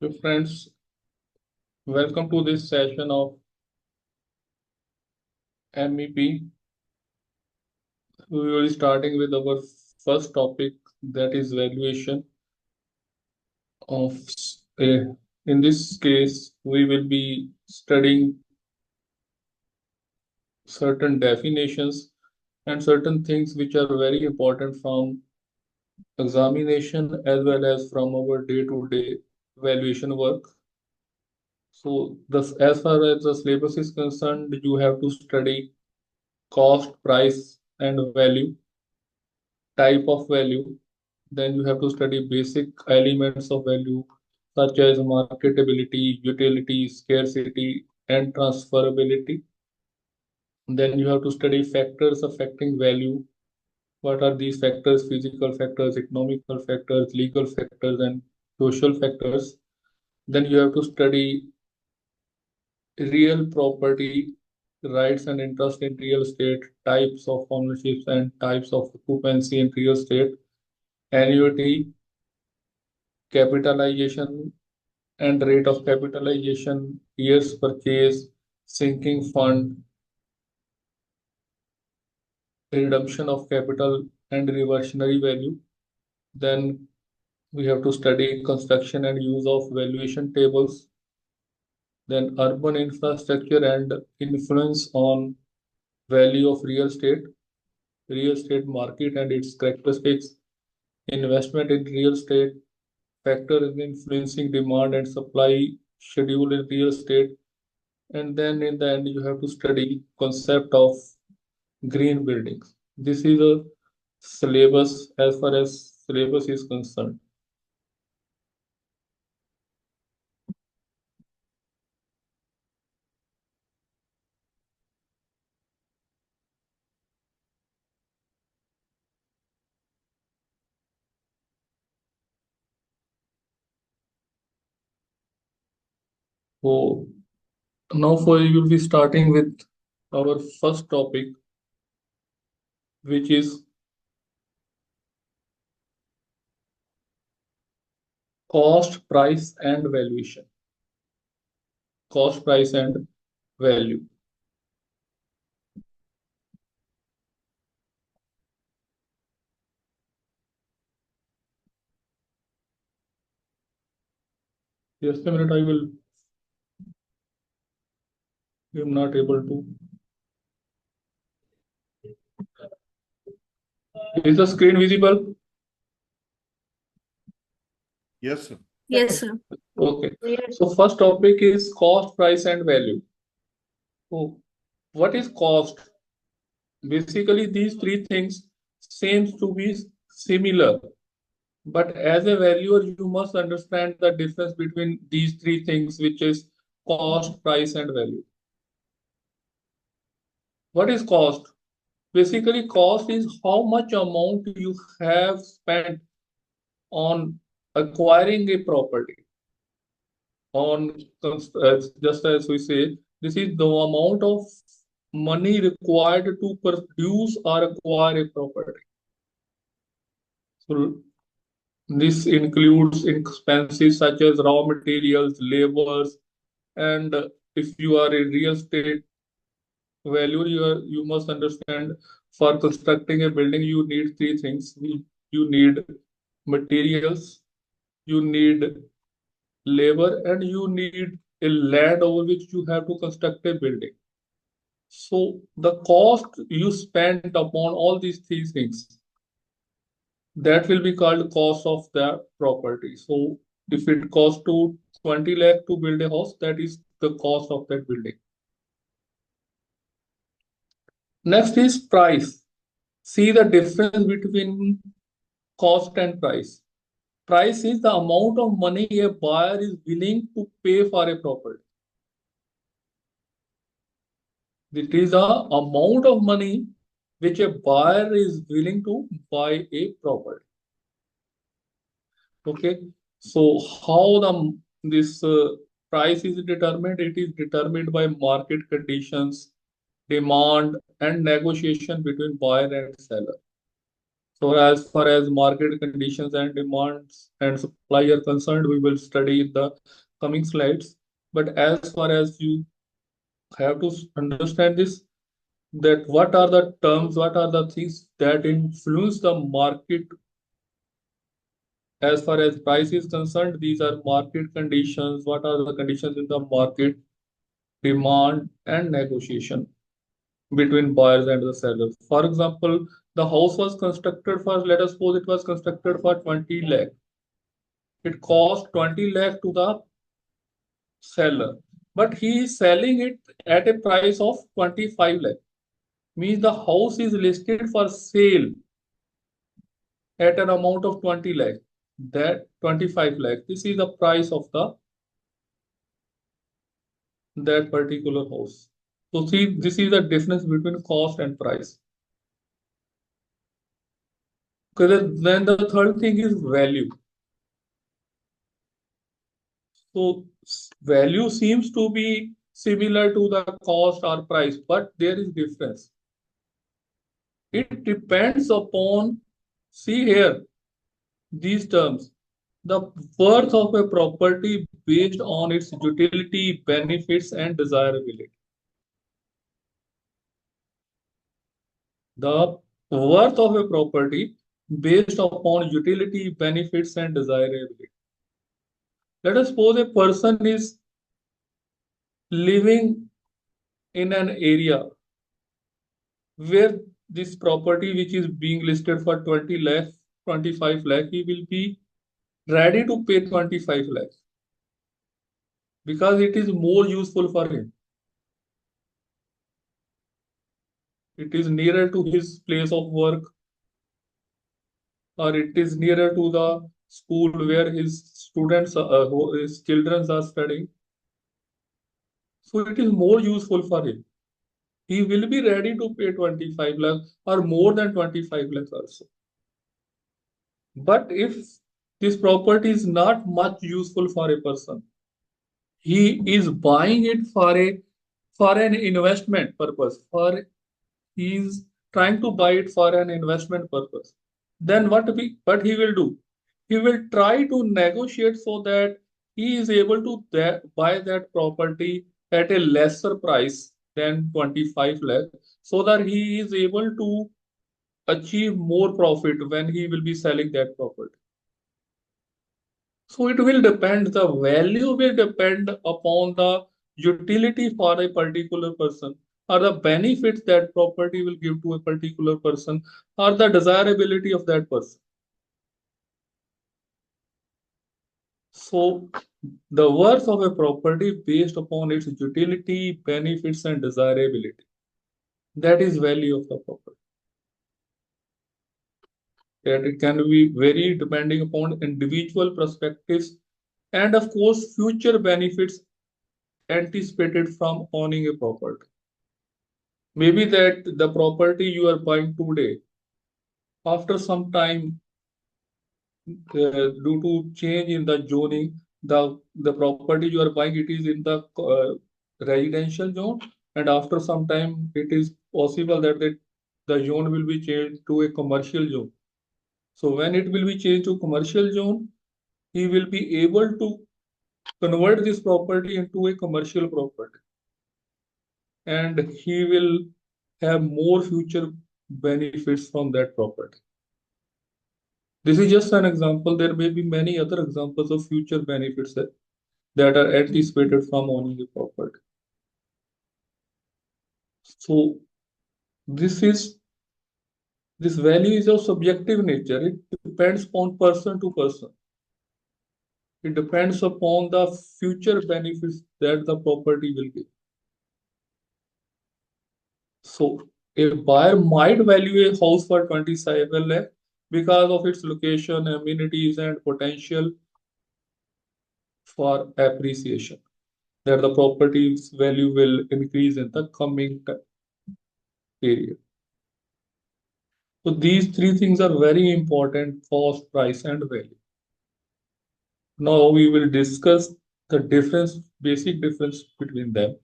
So friends, welcome to this session of MEP. We will be starting with our first topic, that is valuation of a. In this case, we will be studying certain definitions and certain things which are very important from examination as well as from our day-to-day valuation work. So, as far as the syllabus is concerned, you have to study cost, price, and value, type of value. Then you have to study basic elements of value such as marketability, utility, scarcity, and transferability. Then you have to study factors affecting value. What are these factors? Physical factors, economical factors, legal factors, and social factors. Then you have to study real property, rights and interest in real estate, types of ownerships and types of occupancy in real estate, annuity, capitalization and rate of capitalization, years purchase, sinking fund, redemption of capital, and reversionary value. Then we have to study construction and use of valuation tables. Then urban infrastructure and influence on value of real estate market and its characteristics, investment in real estate, factors influencing demand and supply, schedule in real estate, and then in the end you have to study concept of green buildings. This is a syllabus as far as syllabus is concerned. So now for you will be starting with our first topic, which is cost, price, and valuation. Cost, price, and value. Just a minute, I'm not able to. Is the screen visible? Yes, sir. Yes, sir. Okay. So first topic is cost, price, and value. So what is cost? Basically, these three things seems to be similar, but as a valuer, you must understand the difference between these three things, which is cost, price, and value. What is cost? Basically, cost is how much amount you have spent on acquiring a property. Just as we say, this is the amount of money required to produce or acquire a property. So this includes expenses such as raw materials, labors, and if you are a real estate valuer, you must understand for constructing a building, you need three things. You need materials, you need labor, and you need a land over which you have to construct a building. So the cost you spend upon all these three things, that will be called cost of the property. So if it costs to 20 lakh to build a house, that is the cost of that building. Next is price. See the difference between cost and price. Price is the amount of money a buyer is willing to pay for a property. It is the amount of money which a buyer is willing to buy a property. Okay, so how this price is determined? It is determined by market conditions, demand, and negotiation between buyer and seller. So as far as market conditions and demands and supply are concerned, we will study in the coming slides. But as far as you have to understand this, that what are the terms, what are the things that influence the market as far as price is concerned, these are market conditions. What are the conditions in the market, demand and negotiation between buyers and the sellers. For example, the house was constructed for, let us suppose it was constructed for 20 lakh. It cost 20 lakh to the seller, but he is selling it at a price of 25 lakh. Means the house is listed for sale at an amount of 20 lakh. That 25 lakh. This is the price of the that particular house. So see, this is the difference between cost and price. Because then the third thing is value. So value seems to be similar to the cost or price, but there is difference. It depends upon, see here, these terms. The worth of a property based on its utility, benefits, and desirability. The worth of a property based upon utility, benefits, and desirability. Let us suppose a person is living in an area where this property which is being listed for 20 lakh, 25 lakh, he will be ready to pay 25 lakh because it is more useful for him. It is nearer to his place of work, or it is nearer to the school where his students, his children are studying. So it is more useful for him. He will be ready to pay 25 lakh or more than 25 lakh also. But if this property is not much useful for a person, he is buying it for an investment purpose, for he is trying to buy it for an investment purpose. Then what he will do? He will try to negotiate so that he is able to buy that property at a lesser price than 25 lakh, so that he is able to achieve more profit when he will be selling that property. So it will depend, the value will depend upon the utility for a particular person, or the benefits that property will give to a particular person, or the desirability of that person. So the worth of a property based upon its utility, benefits, and desirability. That is value of the property. That it can be very depending upon individual perspectives and of course future benefits anticipated from owning a property. Maybe that the property you are buying today, after some time, due to change in the zoning, the property you are buying, it is in the residential zone, and after some time, it is possible that the zone will be changed to a commercial zone. So when it will be changed to commercial zone, he will be able to convert this property into a commercial property, and he will have more future benefits from that property. This is just an example. There may be many other examples of future benefits that are anticipated from owning a property. So this value is of subjective nature. It depends upon person to person. It depends upon the future benefits that the property will give. So a buyer might value a house for 27 lakh because of its location, amenities, and potential for appreciation. That the property's value will increase in the coming period. So these three things are very important: cost, price, and value. Now we will discuss the difference, basic difference between them.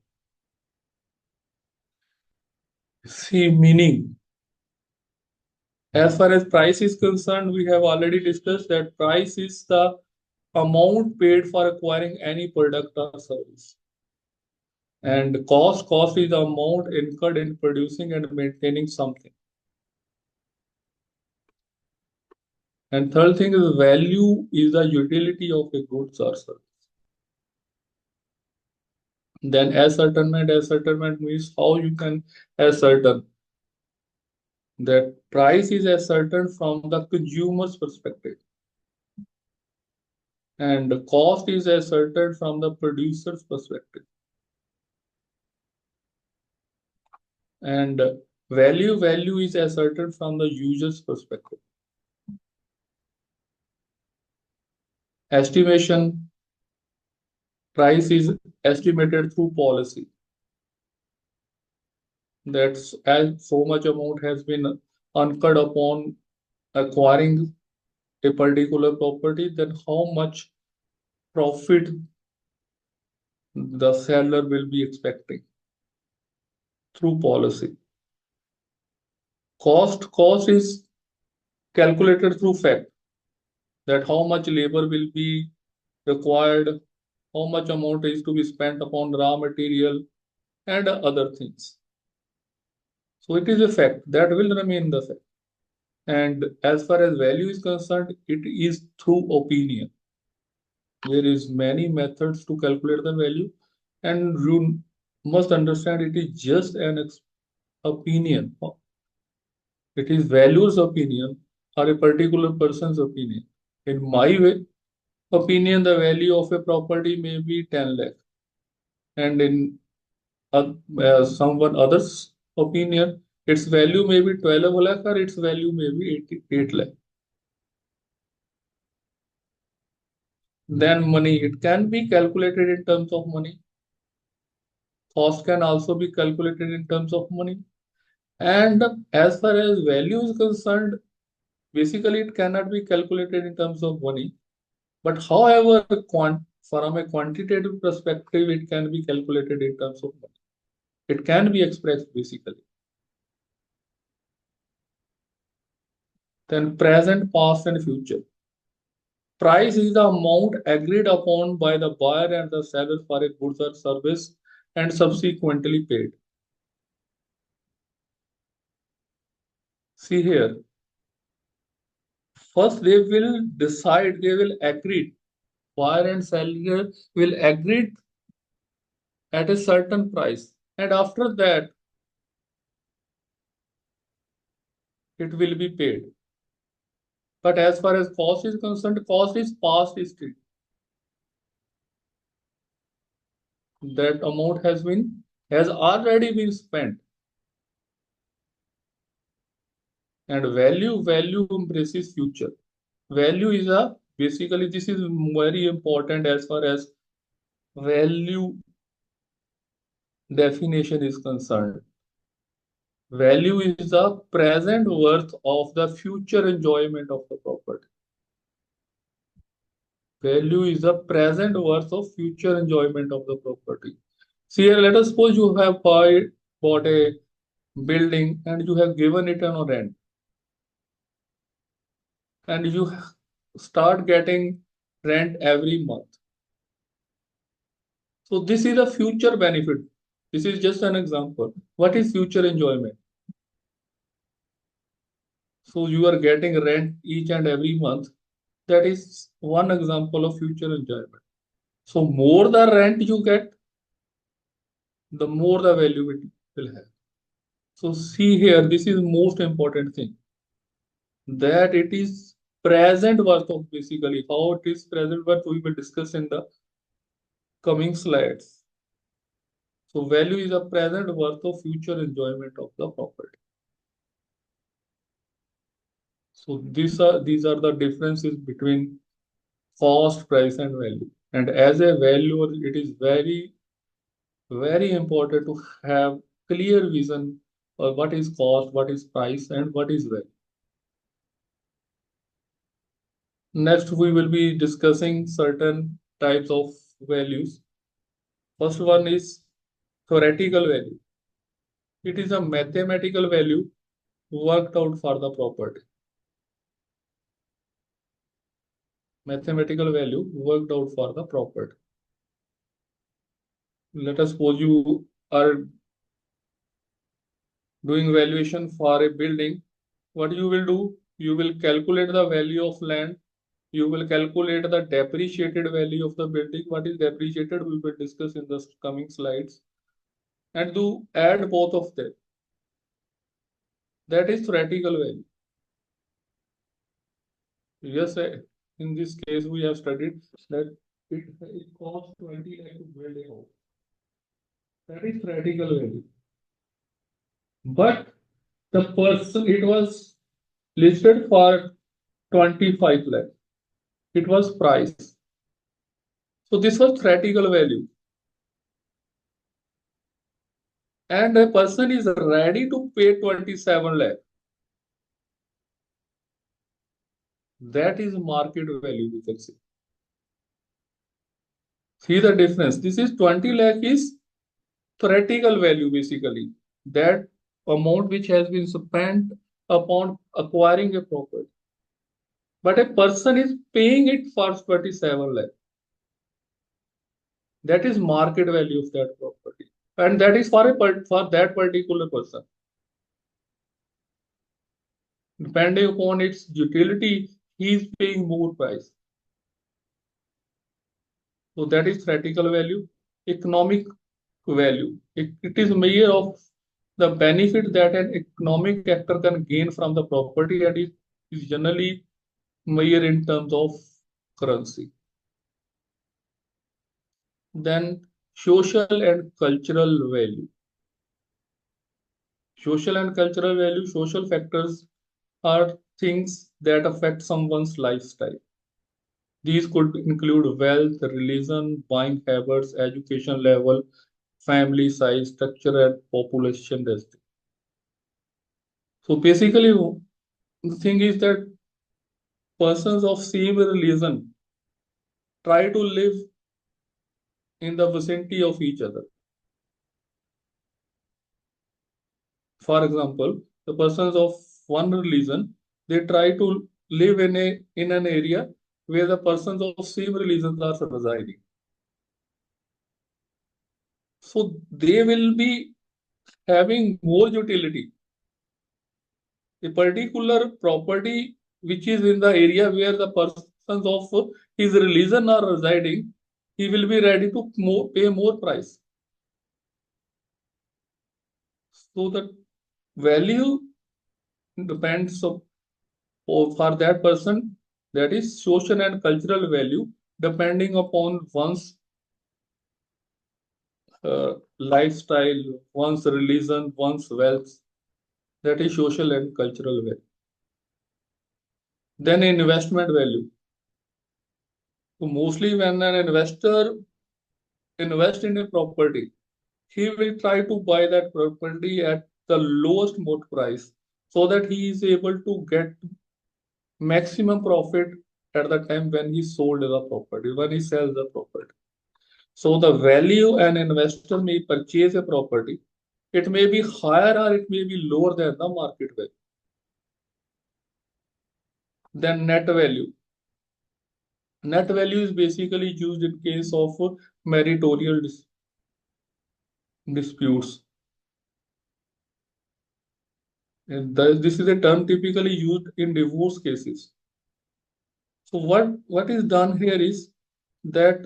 See, meaning. As far as price is concerned, we have already discussed that price is the amount paid for acquiring any product or service. And cost is the amount incurred in producing and maintaining something. And third thing is value is the utility of a goods or service. Then ascertainment means how you can ascertain that price is ascertained from the consumer's perspective. And cost is ascertained from the producer's perspective. And value is ascertained from the user's perspective. Estimation, price is estimated through policy. That's as so much amount has been incurred upon acquiring a particular property, then how much profit the seller will be expecting through policy. Cost is calculated through fact, that how much labor will be required, how much amount is to be spent upon raw material and other things. So it is a fact that will remain the fact. And as far as value is concerned, it is through opinion. There is many methods to calculate the value, and you must understand it is just an opinion. It is valuer's opinion or a particular person's opinion. In my opinion, the value of a property may be 10 lakh, and in someone other's opinion, its value may be 12 lakh or its value may be 8 lakh. Then money, it can be calculated in terms of money. Cost can also be calculated in terms of money. And as far as value is concerned, basically it cannot be calculated in terms of money. But however, from a quantitative perspective, it can be calculated in terms of money. It can be expressed basically. Then present, past, and future. Price is the amount agreed upon by the buyer and the seller for a goods or service and subsequently paid. See here, first they will decide, they will agree, buyer and seller will agree at a certain price, and after that it will be paid. But as far as cost is concerned, cost is past history. That amount has already been spent. And value embraces future. Value is a basically this is very important as far as value definition is concerned. Value is the present worth of the future enjoyment of the property. Value is the present worth of future enjoyment of the property. See here, let us suppose you have bought a building and you have given it on rent, and you start getting rent every month. So this is a future benefit. This is just an example. What is future enjoyment? So you are getting rent each and every month. That is one example of future enjoyment. So more the rent you get, the more the value it will have. So see here, this is most important thing, that it is present worth of basically how it is present worth we will discuss in the coming slides. So value is a present worth of future enjoyment of the property. So these are the differences between cost, price, and value. And as a valuer, it is very important to have clear vision of what is cost, what is price, and what is value. Next, we will be discussing certain types of values. First one is theoretical value. It is a mathematical value worked out for the property. Mathematical value worked out for the property. Let us suppose you are doing valuation for a building. What you will do? You will calculate the value of land. You will calculate the depreciated value of the building. What is depreciated? We will discuss in the coming slides. And do add both of them. That is theoretical value. Yes, in this case, we have studied that it costs 20 lakh to build a house. That is theoretical value. But the person, it was listed for 25 lakh. It was price. So this was theoretical value. And a person is ready to pay 27 lakh. That is market value, we can say. See the difference. This is 20 lakh is theoretical value basically. That amount which has been spent upon acquiring a property. But a person is paying it for 27 lakh. That is market value of that property. And that is for that particular person. Depending upon its utility, he is paying more price. So that is theoretical value. Economic value. It is a measure of the benefit that an economic actor can gain from the property, and it is generally measured in terms of currency. Then social and cultural value. Social and cultural value, social factors are things that affect someone's lifestyle. These could include wealth, religion, buying habits, education level, family size, structure, and population density. So basically, the thing is that persons of same religion try to live in the vicinity of each other. For example, the persons of one religion, they try to live in an area where the persons of same religions are residing. So they will be having more utility. A particular property which is in the area where the persons of his religion are residing, he will be ready to pay more price. So the value depends for that person, that is social and cultural value, depending upon one's lifestyle, one's religion, one's wealth. That is social and cultural value. Then investment value. So mostly when an investor invests in a property, he will try to buy that property at the lowest most price so that he is able to get maximum profit at the time when he sold the property, when he sells the property. So the value an investor may purchase a property, it may be higher or it may be lower than the market value. Then net value. Net value is basically used in case of marital disputes. And this is a term typically used in divorce cases. So what is done here is that,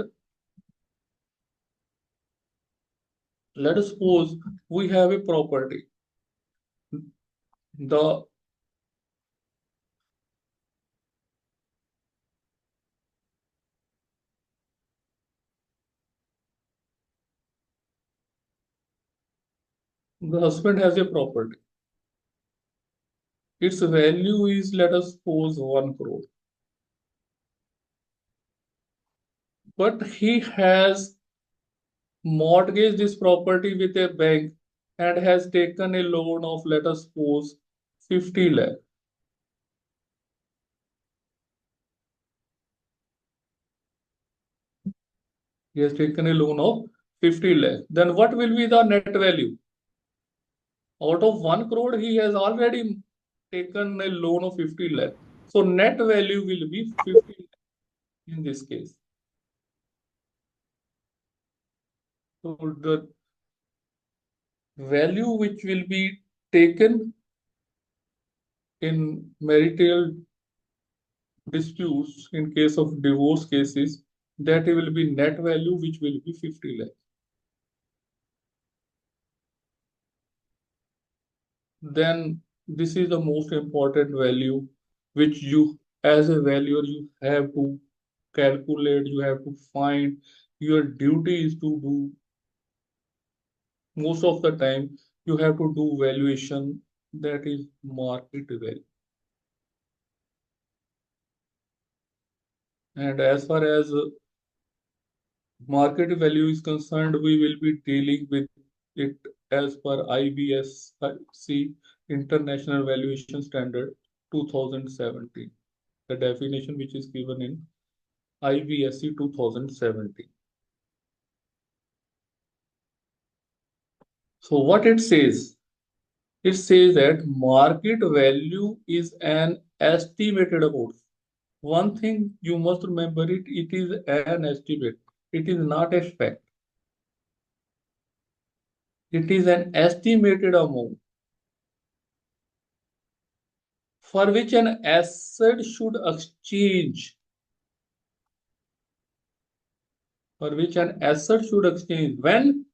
let us suppose we have a property. The husband has a property. Its value is, let us suppose, 1 crore. But he has mortgaged this property with a bank and has taken a loan of, let us suppose, 50 lakh. He has taken a loan of 50 lakh. Then what will be the net value? Out of 1 crore, he has already taken a loan of 50 lakh. So net value will be 50 lakh in this case. So the value which will be taken in marital disputes in case of divorce cases, that will be net value which will be 50 lakh. Then this is the most important value which you as a valuer you have to calculate, you have to find. Your duty is to do most of the time you have to do valuation, that is market value. And as far as market value is concerned, we will be dealing with it as per IBSC International Valuation Standard 2017. The definition which is given in IBSC 2017. So what it says? It says that market value is an estimated amount. One thing you must remember, it is an estimate. It is not a fact. It is an estimated amount for which an asset should exchange. For which an asset should exchange when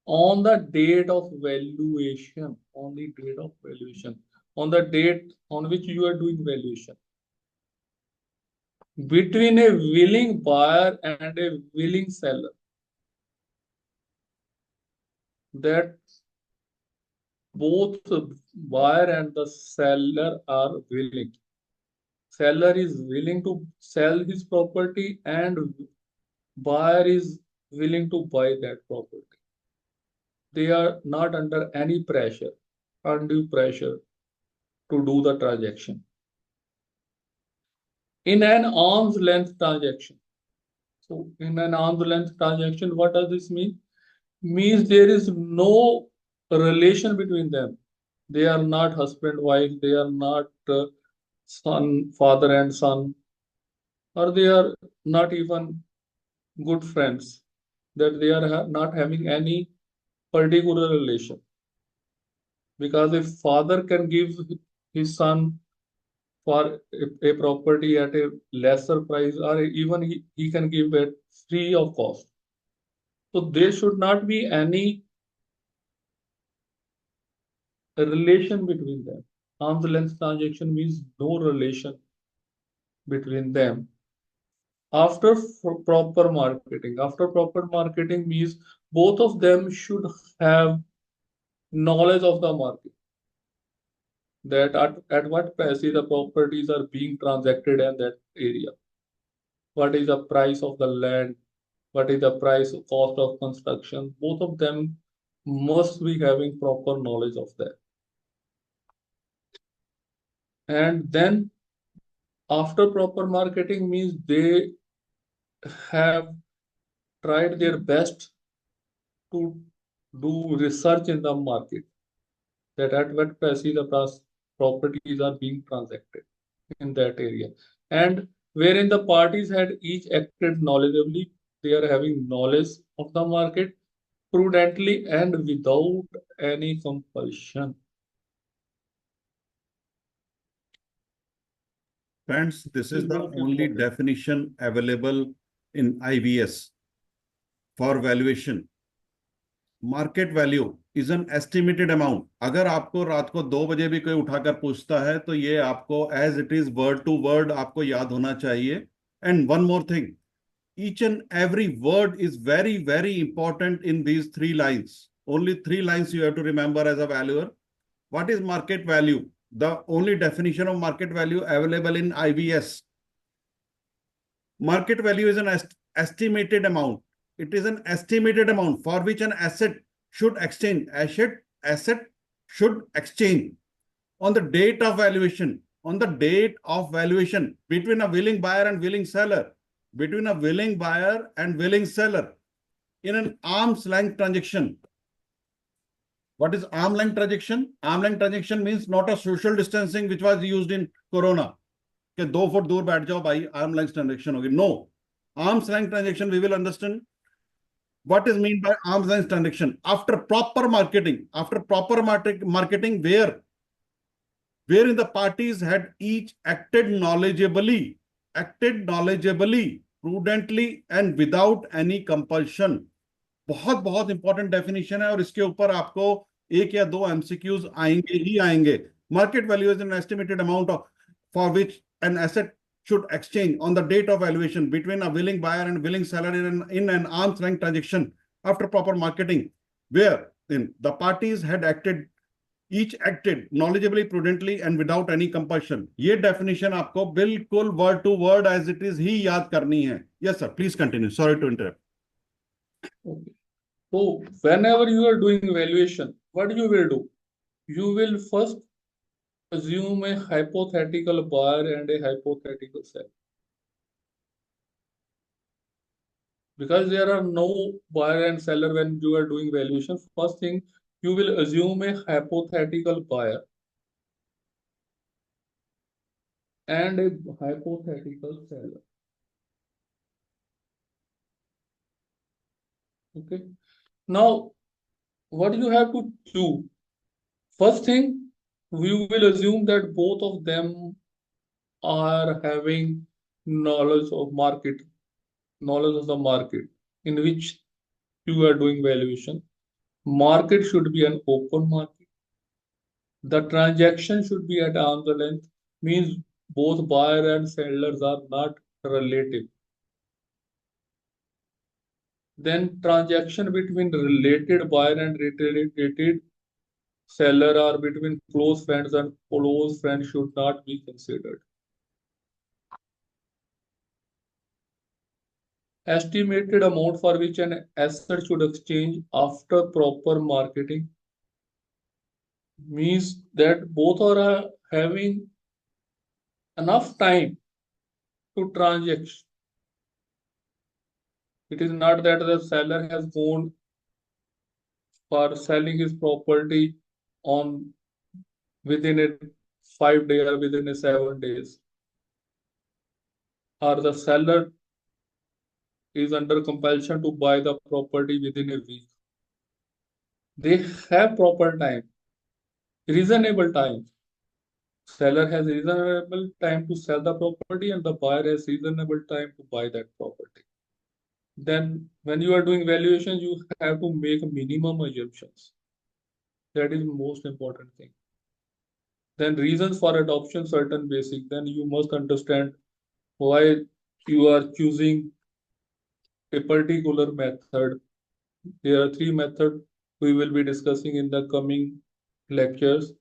on the date of valuation. On the date of valuation. On the date on which you are doing valuation. Between a willing buyer and a willing seller. That both buyer and the seller are willing. Seller is willing to sell his property and buyer is willing to buy that property. They are not under any pressure, undue pressure to do the transaction. In an arm's length transaction. So in an arm's length transaction, what does this mean? Means there is no relation between them. They are not husband, wife, they are not son, father and son, or they are not even good friends, that they are not having any particular relation. Because if father can give his son for a property at a lesser price, or even he can give it free of cost. So there should not be any relation between them. Arm's length transaction means no relation between them. After proper marketing, means both of them should have knowledge of the market, that at what price the properties are being transacted in that area. What is the price of the land? What is the price cost of construction? Both of them must be having proper knowledge of that. And then after proper marketing means they have tried their best to do research in the market, that at what price the properties are being transacted in that area, and wherein the parties had each acted knowledgeably. They are having knowledge of the market prudently and without any compulsion. Friends, this is the only definition available in IBS for valuation. Market value is an estimated amount. अगर आपको रात को 2 बजे भी कोई उठाकर पूछता है तो ये आपको as it is word to word आपको याद होना चाहिए. And one more thing, each and every word is very, very important in these 3 lines. Only 3 lines you have to remember as a valuer. What is market value? The only definition of market value available in IBS. Market value is an estimated amount. It is an estimated amount for which an asset should exchange. Asset should exchange on the date of valuation. On the date of valuation between a willing buyer and willing seller. Between a willing buyer and willing seller in an arm's length transaction. What is arm length transaction? Arm length transaction means not a social distancing which was used in Corona. कि 2 foot दूर बैठ जाओ भाई, arm length transaction होगी. No. Arm's length transaction, we will understand what is mean by arm's length transaction. After proper marketing, wherein the parties had each acted knowledgeably, prudently, and without any compulsion. बहुत बहुत important definition है और इसके ऊपर आपको एक या दो एमसीक्यूज आएंगे ही आएंगे. Market value is an estimated amount of for which an asset should exchange on the date of valuation between a willing buyer and willing seller in an arm's length transaction after proper marketing, where the parties had each acted knowledgeably, prudently, and without any compulsion. ये definition आपको बिल्कुल word to word as it is ही याद करनी है. Yes sir, please continue. Sorry to interrupt. Okay. So whenever you are doing valuation, what you will do? You will first assume a hypothetical buyer and a hypothetical seller. Because there are no buyer and seller when you are doing valuation, first thing you will assume a hypothetical buyer and a hypothetical seller. Okay. Now, what you have to do? First thing, we will assume that both of them are having knowledge of the market in which you are doing valuation. Market should be an open market. The transaction should be at arm's length, means both buyer and sellers are not relative. Then transaction between related buyer and related seller or between close friends and close friends should not be considered. Estimated amount for which an asset should exchange after proper marketing means that both are having enough time to transact. It is not that the seller has gone for selling his property on within a 5 day or within a 7 days, or the seller is under compulsion to buy the property within a week. They have proper time, reasonable time. Seller has reasonable time to sell the property and the buyer has reasonable time to buy that property. Then when you are doing valuation, you have to make minimum assumptions. That is most important thing. Then reasons for adoption certain basic. Then you must understand why you are choosing a particular method. There are 3 methods we will be discussing in the coming lectures.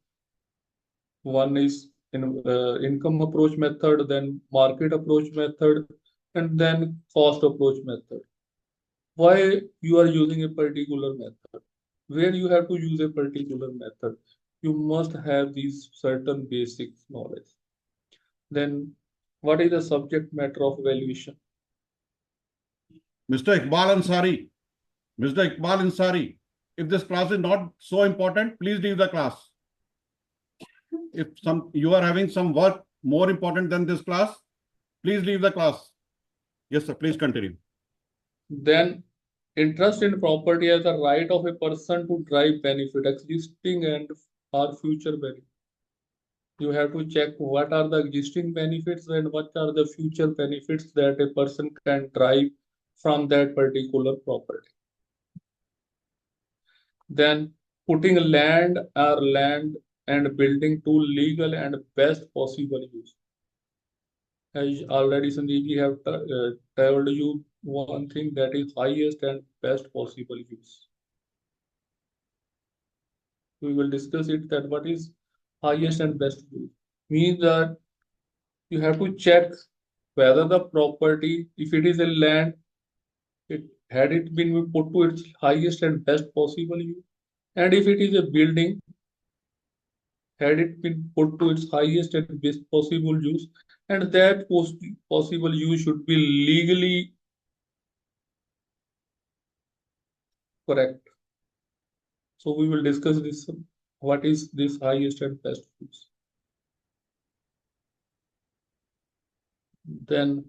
One is income approach method, then market approach method, and then cost approach method. Why you are using a particular method? Where you have to use a particular method? You must have these certain basic knowledge. Then what is the subject matter of valuation? Mr. Iqbal Ansari, if this class is not so important, please leave the class. If you are having some work more important than this class, please leave the class. Yes, sir, please continue. Then interest in property as the right of a person to drive benefit, existing and or future benefit. You have to check what are the existing benefits and what are the future benefits that a person can drive from that particular property. Then putting land and building to legal and best possible use. As already Sandeep have told you one thing, that is highest and best possible use. We will discuss it, that what is highest and best use. Means that you have to check whether the property, if it is a land, had it been put to its highest and best possible use, and if it is a building, had it been put to its highest and best possible use, and that possible use should be legally correct. So we will discuss this. What is this highest and best use? Then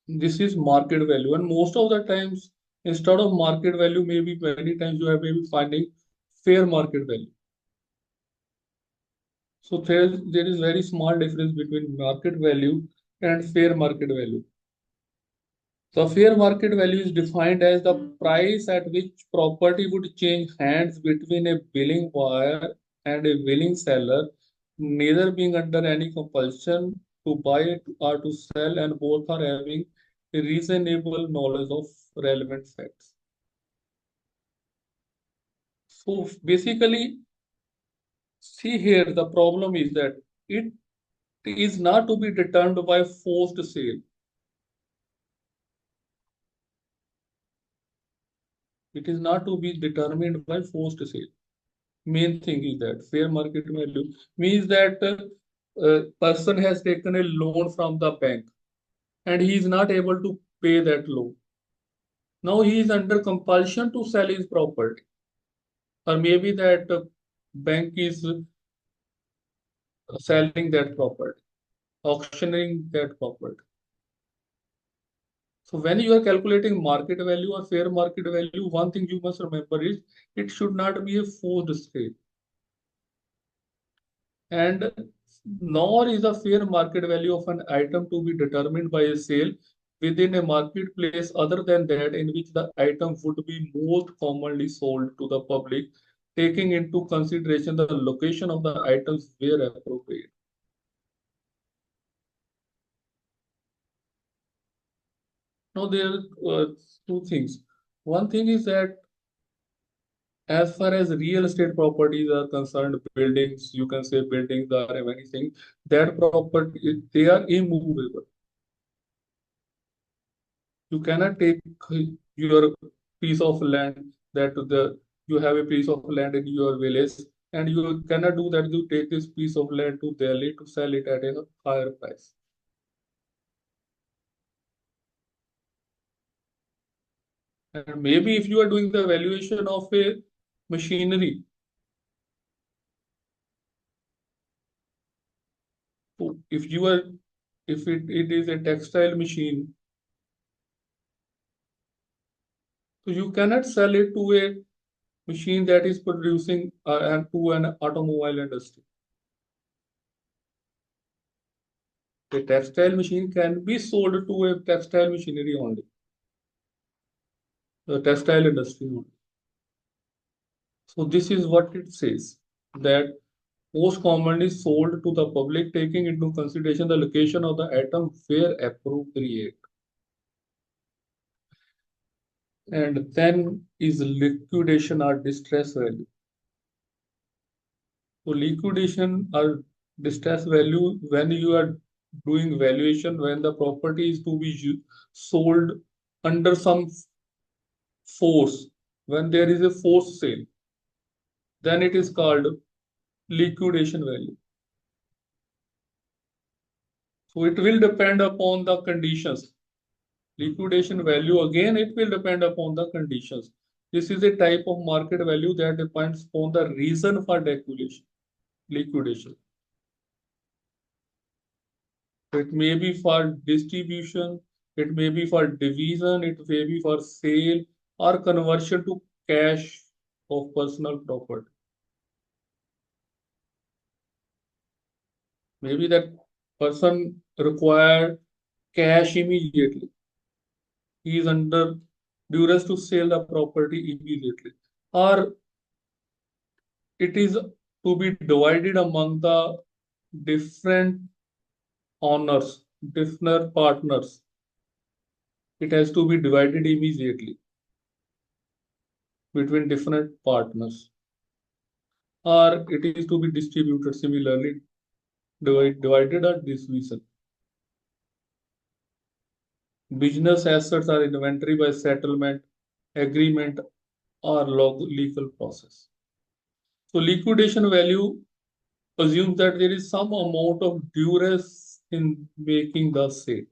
this is market value, and most of the times, instead of market value, maybe many times you have maybe finding fair market value. So there is very small difference between market value and fair market value. The fair market value is defined as the price at which property would change hands between a willing buyer and a willing seller, neither being under any compulsion to buy it or to sell, and both are having a reasonable knowledge of relevant facts. So basically, see here, the problem is that it is not to be determined by forced sale. It is not to be determined by forced sale. Main thing is that fair market value means that a person has taken a loan from the bank and he is not able to pay that loan. Now he is under compulsion to sell his property, or maybe that bank is selling that property, auctioning that property. So when you are calculating market value or fair market value, one thing you must remember is it should not be a forced sale. And nor is the fair market value of an item to be determined by a sale within a marketplace other than that in which the item would be most commonly sold to the public, taking into consideration the location of the items where appropriate. Now, there are two things. One thing is that as far as real estate properties are concerned, buildings, you can say buildings are anything, that property, they are immovable. You cannot take your piece of land that you have a piece of land in your village, and you cannot do that. You take this piece of land to Delhi to sell it at a higher price. And maybe if you are doing the valuation of a machinery, so if it is a textile machine, so you cannot sell it to a machine that is producing and to an automobile industry. A textile machine can be sold to a textile machinery only, the textile industry only. So this is what it says, that most commonly sold to the public, taking into consideration the location of the item where appropriate. And then is liquidation or distress value. So liquidation or distress value, when you are doing valuation, when the property is to be sold under some force, when there is a forced sale, then it is called liquidation value. So it will depend upon the conditions. Liquidation value, again, it will depend upon the conditions. This is a type of market value that depends on the reason for liquidation. It may be for distribution, it may be for division, it may be for sale or conversion to cash of personal property. Maybe that person required cash immediately. He is under duress to sell the property immediately. Or it is to be divided among the different owners, different partners. It has to be divided immediately between different partners. Or it is to be distributed similarly, divided or distribution. Business assets are inventory by settlement, agreement, or legal process. So liquidation value assumes that there is some amount of duress in making the sale.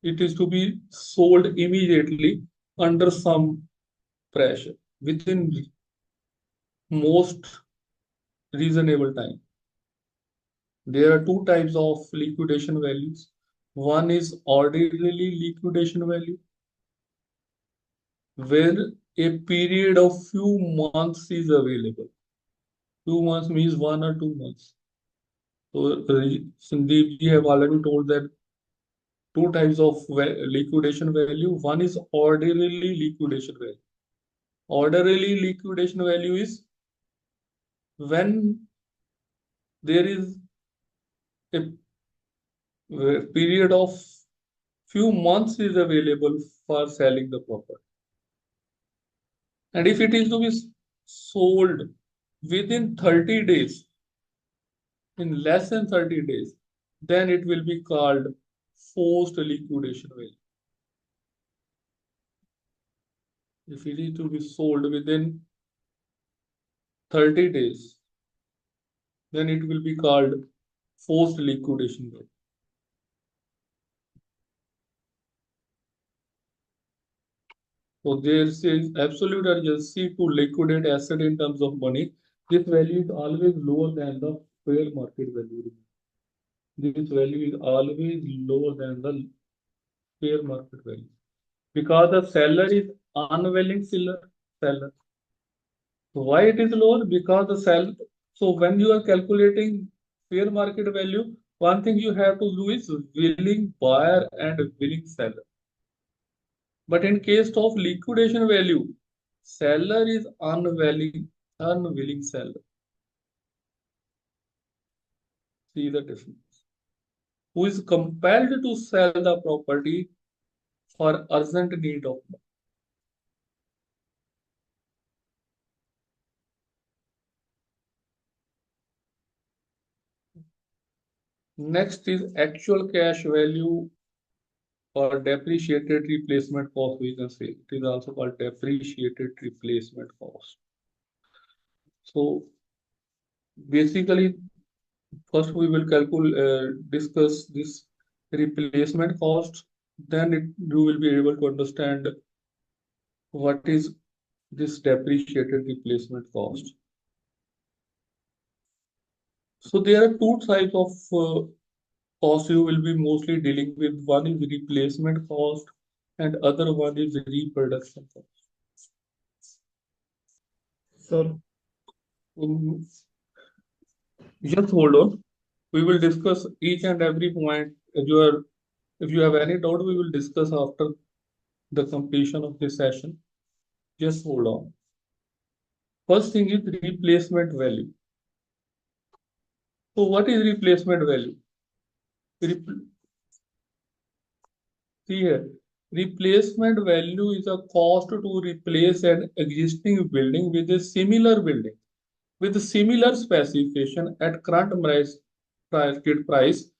it is to be sold immediately under some pressure within most reasonable time. There are two types of liquidation values. One is ordinarily liquidation value, where a period of few months is available. 2 months means 1 or 2 months. So Sandeep ji have already told that two types of liquidation value. One is ordinarily liquidation value. Ordinarily liquidation value is when there is a period of few months is available for selling the property. And if it is to be sold within 30 days, in less than 30 days, then it will be called forced liquidation value. If it is to be sold within 30 days, then it will be called forced liquidation value. So there is absolute urgency to liquidate asset in terms of money. This value is always lower than the fair market value. This value is always lower than the fair market value because the seller is unwilling seller. Why it is lower? Because the sell. So when you are calculating fair market value, one thing you have to do is willing buyer and willing seller. But in case of liquidation value, seller is unwilling seller. See the difference. Who is compelled to sell the property for urgent need of money. Next is actual cash value or depreciated replacement cost, we can say. It is also called depreciated replacement cost. So basically, first we will discuss this replacement cost. Then you will be able to understand what is this depreciated replacement cost. So there are two types of cost you will be mostly dealing with. One is replacement cost and other one is reproduction cost. So just hold on. We will discuss each and every point. If you have any doubt, we will discuss after the completion of this session. Just hold on. First thing is replacement value. So what is replacement value? See here, replacement value is a cost to replace an existing building with a similar building with similar specification at current market price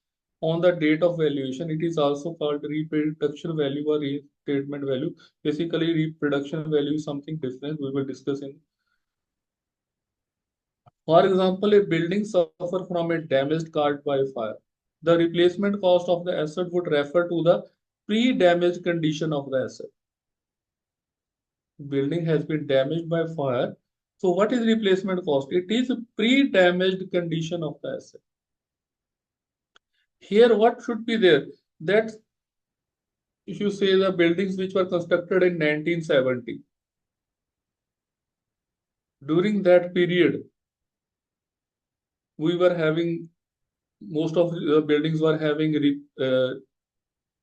on the date of valuation. It is also called reproduction value or restatement value. Basically, reproduction value is something different. We will discuss in. For example, a building suffer from a damaged caused by fire. The replacement cost of the asset would refer to the pre-damaged condition of the asset. Building has been damaged by fire. So what is replacement cost? It is a pre-damaged condition of the asset. Here, what should be there? That if you say the buildings which were constructed in 1970, during that period, we were having most of the buildings were having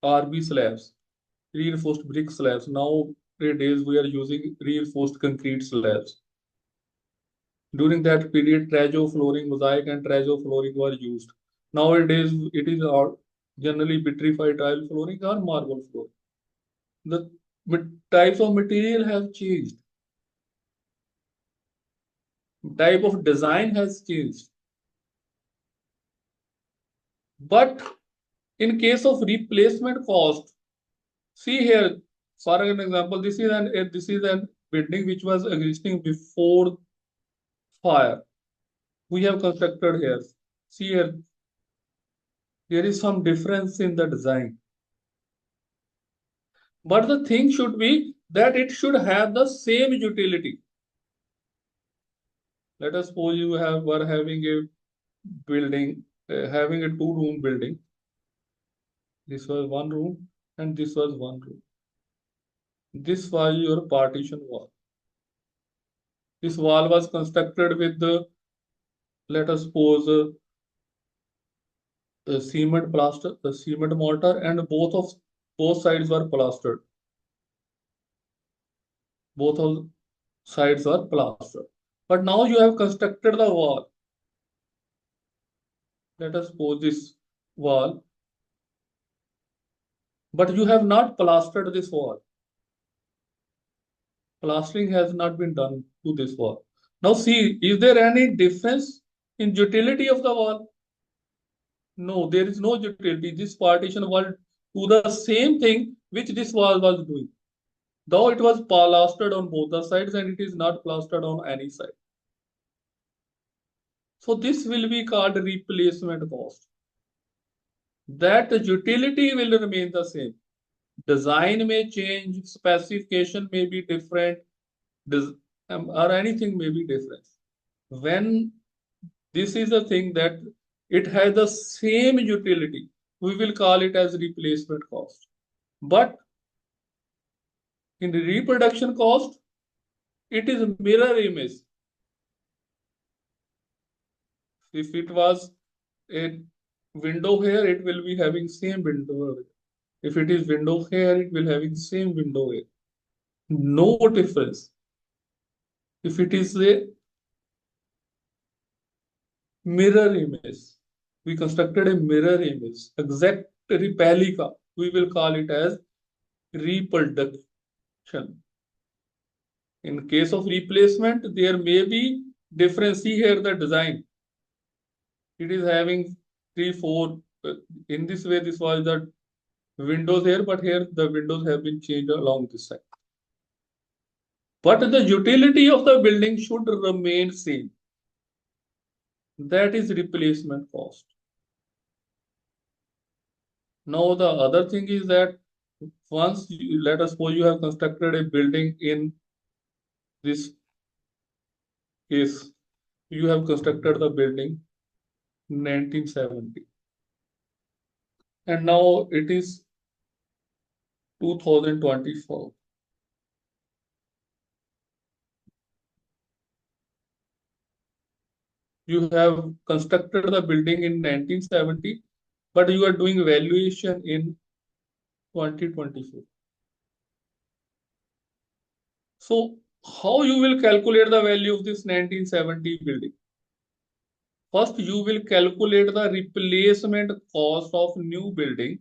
RB slabs, reinforced brick slabs. Nowadays, we are using reinforced concrete slabs. During that period, Trajo flooring, mosaic, and Trajo flooring were used. Nowadays, it is generally vitrified tile flooring or marble flooring. The types of material have changed. Type of design has changed. But in case of replacement cost, see here, for an example, this is an building which was existing before fire. We have constructed here. See here, there is some difference in the design. But the thing should be that it should have the same utility. Let us suppose you were having a building, having a two-room building. This was one room and this was one room. This was your partition wall. This wall was constructed with the, let us suppose, cement plaster, the cement mortar, and both sides were plastered. Both of sides were plastered. But now you have constructed the wall. Let us suppose this wall, but you have not plastered this wall. Plastering has not been done to this wall. Now see, is there any difference in utility of the wall? No, there is no utility. This partition wall do the same thing which this wall was doing. Though it was plastered on both the sides and it is not plastered on any side. So this will be called replacement cost. That utility will remain the same. Design may change, specification may be different, or anything may be different. When this is the thing that it has the same utility, we will call it as replacement cost. But in the reproduction cost, it is mirror image. If it was a window here, it will be having same window. If it is window here, it will having same window here. No difference. If it is a mirror image, we constructed a mirror image, exact replica, we will call it as reproduction. In case of replacement, there may be difference. See here the design. It is having three, four. In this way, this was the windows here, but here the windows have been changed along this side. But the utility of the building should remain same. That is replacement cost. Now the other thing is that once let us suppose you have constructed a building in this case, you have constructed the building in 1970, and now it is 2024. You have constructed the building in 1970, but you are doing valuation in 2024. So how you will calculate the value of this 1970 building? First, you will calculate the replacement cost of new building.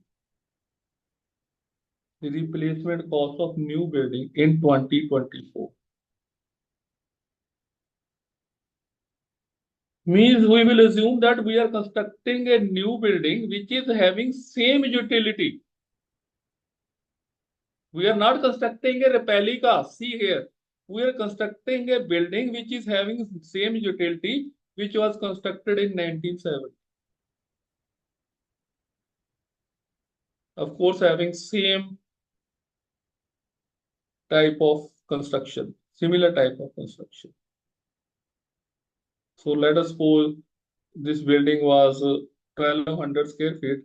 The replacement cost of new building in 2024. Means we will assume that we are constructing a new building which is having same utility. We are not constructing a replica. See here, we are constructing a building which is having same utility which was constructed in 1970. Of course, having same type of construction, similar type of construction. So let us suppose this building was 1200 square feet.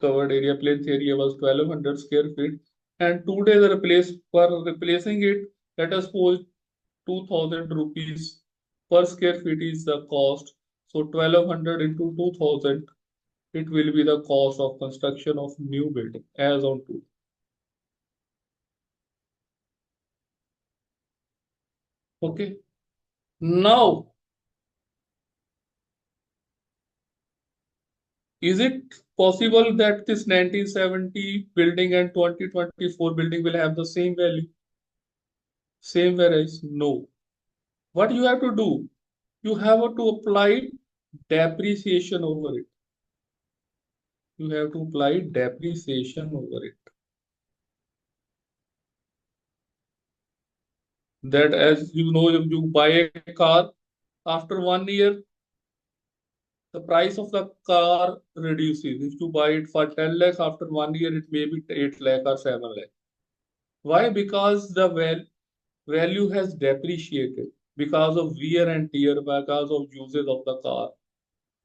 Covered area, plinth area was 1200 square feet. And today for replacing it, let us suppose 2000 rupees per square feet is the cost. So 1200 into 2000, it will be the cost of construction of new building as on today. Okay. Now, is it possible that this 1970 building and 2024 building will have the same value? Same values? No. What you have to do? You have to apply depreciation over it. You have to apply depreciation over it. That, as you know, if you buy a car after 1 year, the price of the car reduces. If you buy it for 10 lakh, after 1 year, it may be 8 lakh or 7 lakh. Why? Because the value has depreciated because of wear and tear, because of uses of the car.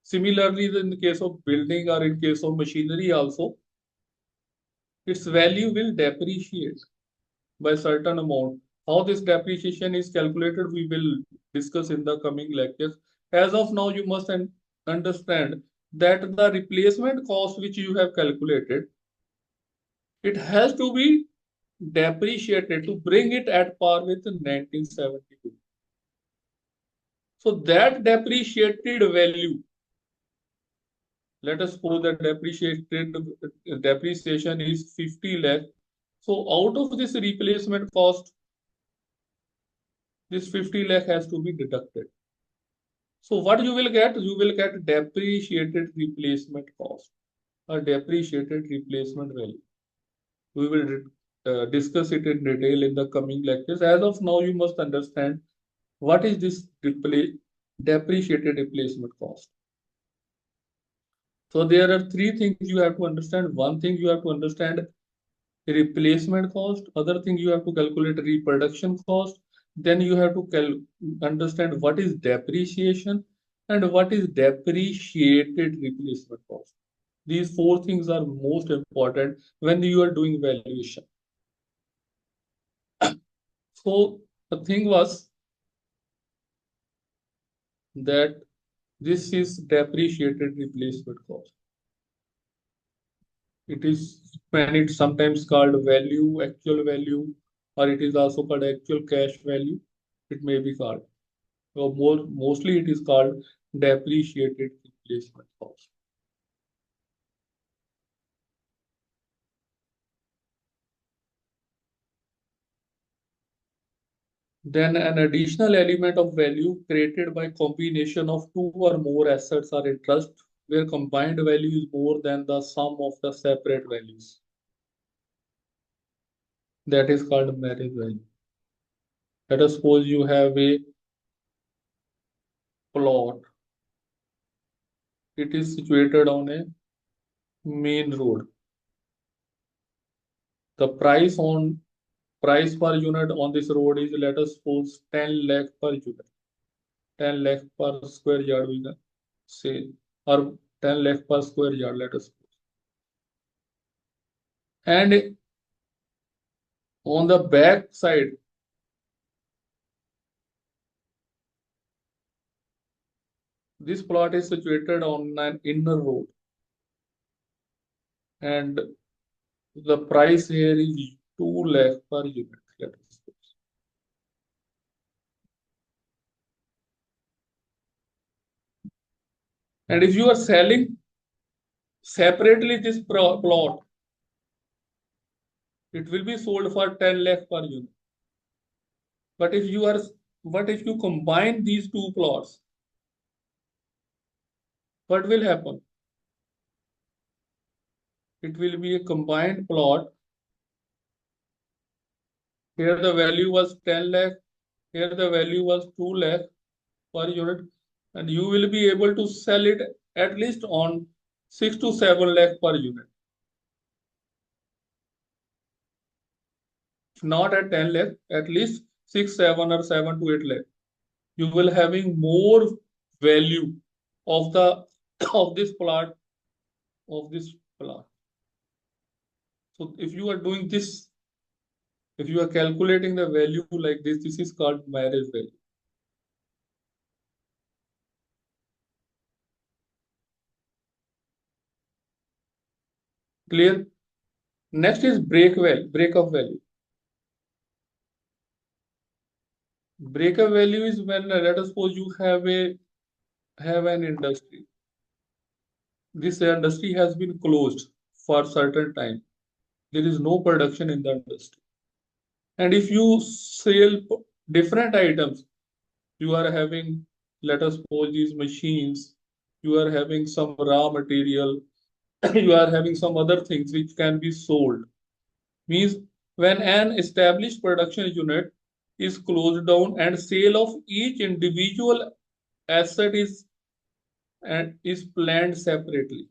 Similarly, in the case of building or in case of machinery also, its value will depreciate by certain amount. How this depreciation is calculated, we will discuss in the coming lectures. As of now, you must understand that the replacement cost which you have calculated, it has to be depreciated to bring it at par with 1972. So that depreciated value, let us suppose that depreciation is 50 lakh. So out of this replacement cost, this 50 lakh has to be deducted. So what you will get? You will get depreciated replacement cost or depreciated replacement value. We will discuss it in detail in the coming lectures. As of now, you must understand what is this depreciated replacement cost. So there are three things you have to understand. One thing you have to understand replacement cost. Other thing you have to calculate reproduction cost. Then you have to understand what is depreciation and what is depreciated replacement cost. These four things are most important when you are doing valuation. So the thing was that this is depreciated replacement cost. It is when it's sometimes called value, actual value, or it is also called actual cash value. It may be called. So mostly it is called depreciated replacement cost. Then an additional element of value created by combination of two or more assets or interest where combined value is more than the sum of the separate values. That is called marriage value. Let us suppose you have a plot. It is situated on a main road. The price per unit on this road is, let us suppose, 10 lakh per unit. 10 lakh per square yard we can say, or 10 lakh per square yard, let us suppose. And on the back side, this plot is situated on an inner road. And the price here is 2 lakh per unit, let us suppose. And if you are selling separately this plot, it will be sold for 10 lakh per unit. But if you combine these two plots, what will happen? It will be a combined plot. Here the value was 10 lakh. Here the value was 2 lakh per unit. And you will be able to sell it at least on 6 to 7 lakh per unit. If not at 10 lakh, at least 6, 7 or 7 to 8 lakh. You will having more value of the of this plot. So if you are doing this, if you are calculating the value like this is called marriage value. Clear? Next is breakup value. Breakup value is when, let us suppose you have an industry. This industry has been closed for certain time. There is no production in the industry. And if you sell different items, you are having, let us suppose, these machines, you are having some raw material, you are having some other things which can be sold. Means when an established production unit is closed down and sale of each individual asset is and is planned separately.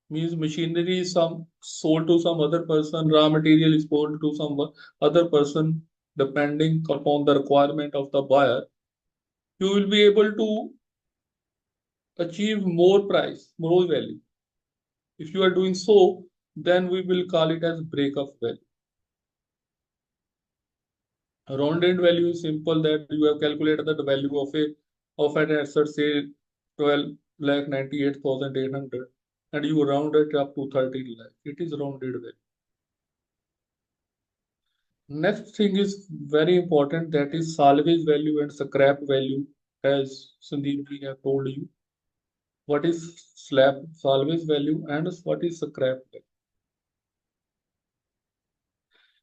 Means machinery is some sold to some other person, raw material is sold to some other person, depending upon the requirement of the buyer. You will be able to achieve more price, more value. If you are doing so, then we will call it as break of value. Rounded value is simple, that you have calculated the value of an asset, say 12,98,800, and you round it up to 13 lakh. It is rounded value. Next thing is very important, that is salvage value and scrap value. As Sandeep ji have told you, what is salvage value and what is scrap value.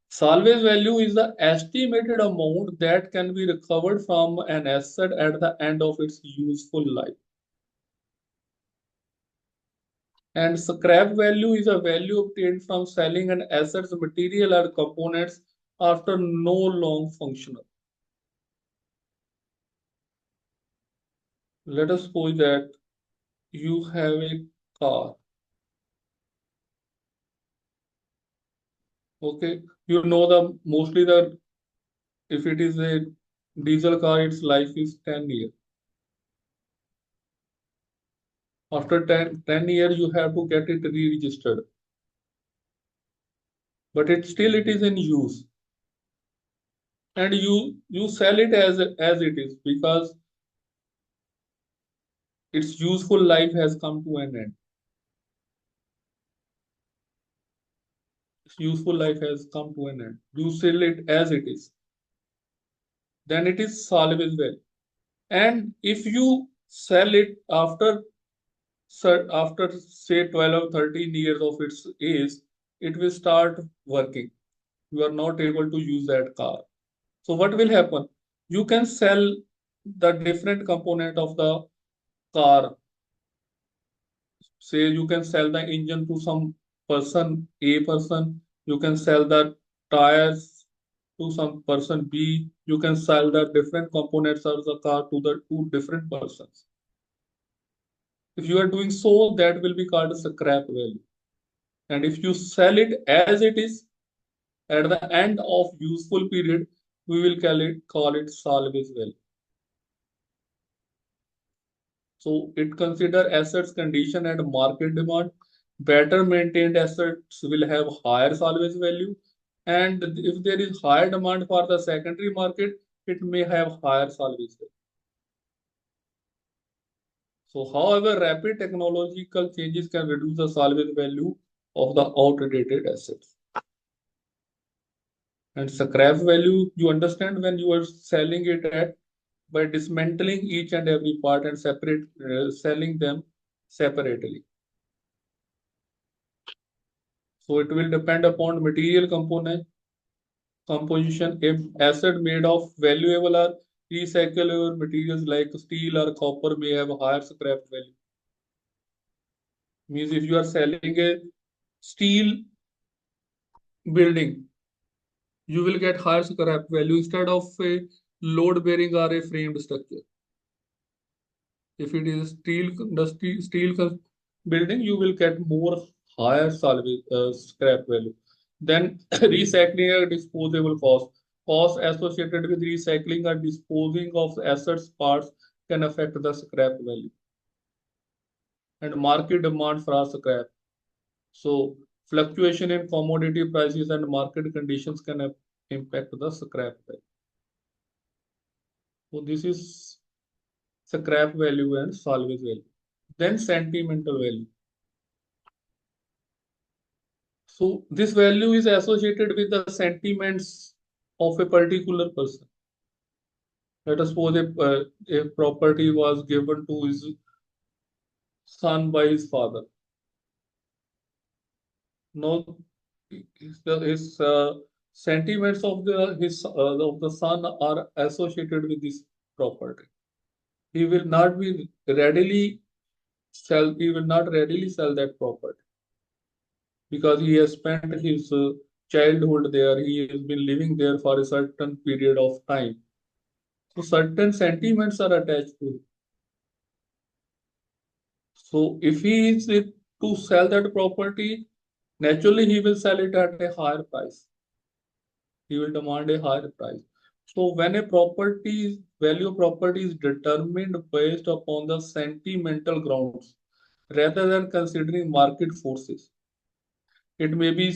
Salvage value is the estimated amount that can be recovered from an asset at the end of its useful life. And scrap value is a value obtained from selling an asset's material or components after no long functional. Let us suppose that you have a car. Okay, you know the mostly the if it is a diesel car, its life is 10 years. After 10 years, you have to get it re-registered. But it is in use. And you sell it as it is, because its useful life has come to an end. Its useful life has come to an end. You sell it as it is. Then it is salvage value. And if you sell it after say 12 or 13 years of its age, it will start working. You are not able to use that car. So what will happen? You can sell the different component of the car. Say you can sell the engine to some person, A person. You can sell the tires to some person B. You can sell the different components of the car to the two different persons. If you are doing so, that will be called scrap value. And if you sell it as it is at the end of useful period, we will call it salvage value. So it consider assets condition and market demand. Better maintained assets will have higher salvage value, and if there is higher demand for the secondary market, it may have higher salvage value. So, however, rapid technological changes can reduce the salvage value of the outdated assets. And scrap value, you understand, when you are selling it at by dismantling each and every part and selling them separately. So it will depend upon material composition. If asset made of valuable or recyclable materials like steel or copper may have a higher scrap value. Means if you are selling a steel building, you will get higher scrap value instead of a load bearing or a framed structure. If it is steel building, you will get more higher salvage scrap value. Then recycling or disposable costs associated with recycling or disposing of assets parts can affect the scrap value. And market demand for scrap. So fluctuation in commodity prices and market conditions can impact the scrap value. So this is scrap value and salvage value. Then sentimental value. So this value is associated with the sentiments of a particular person. Let us suppose a property was given to his son by his father. Now, his sentiments of the son are associated with this property. He will not be readily sell. He will not readily sell that property because he has spent his childhood there. He has been living there for a certain period of time. So certain sentiments are attached to it. So if he is to sell that property, naturally he will sell it at a higher price. He will demand a higher price. So when a property value of property is determined based upon the sentimental grounds rather than considering market forces, it may be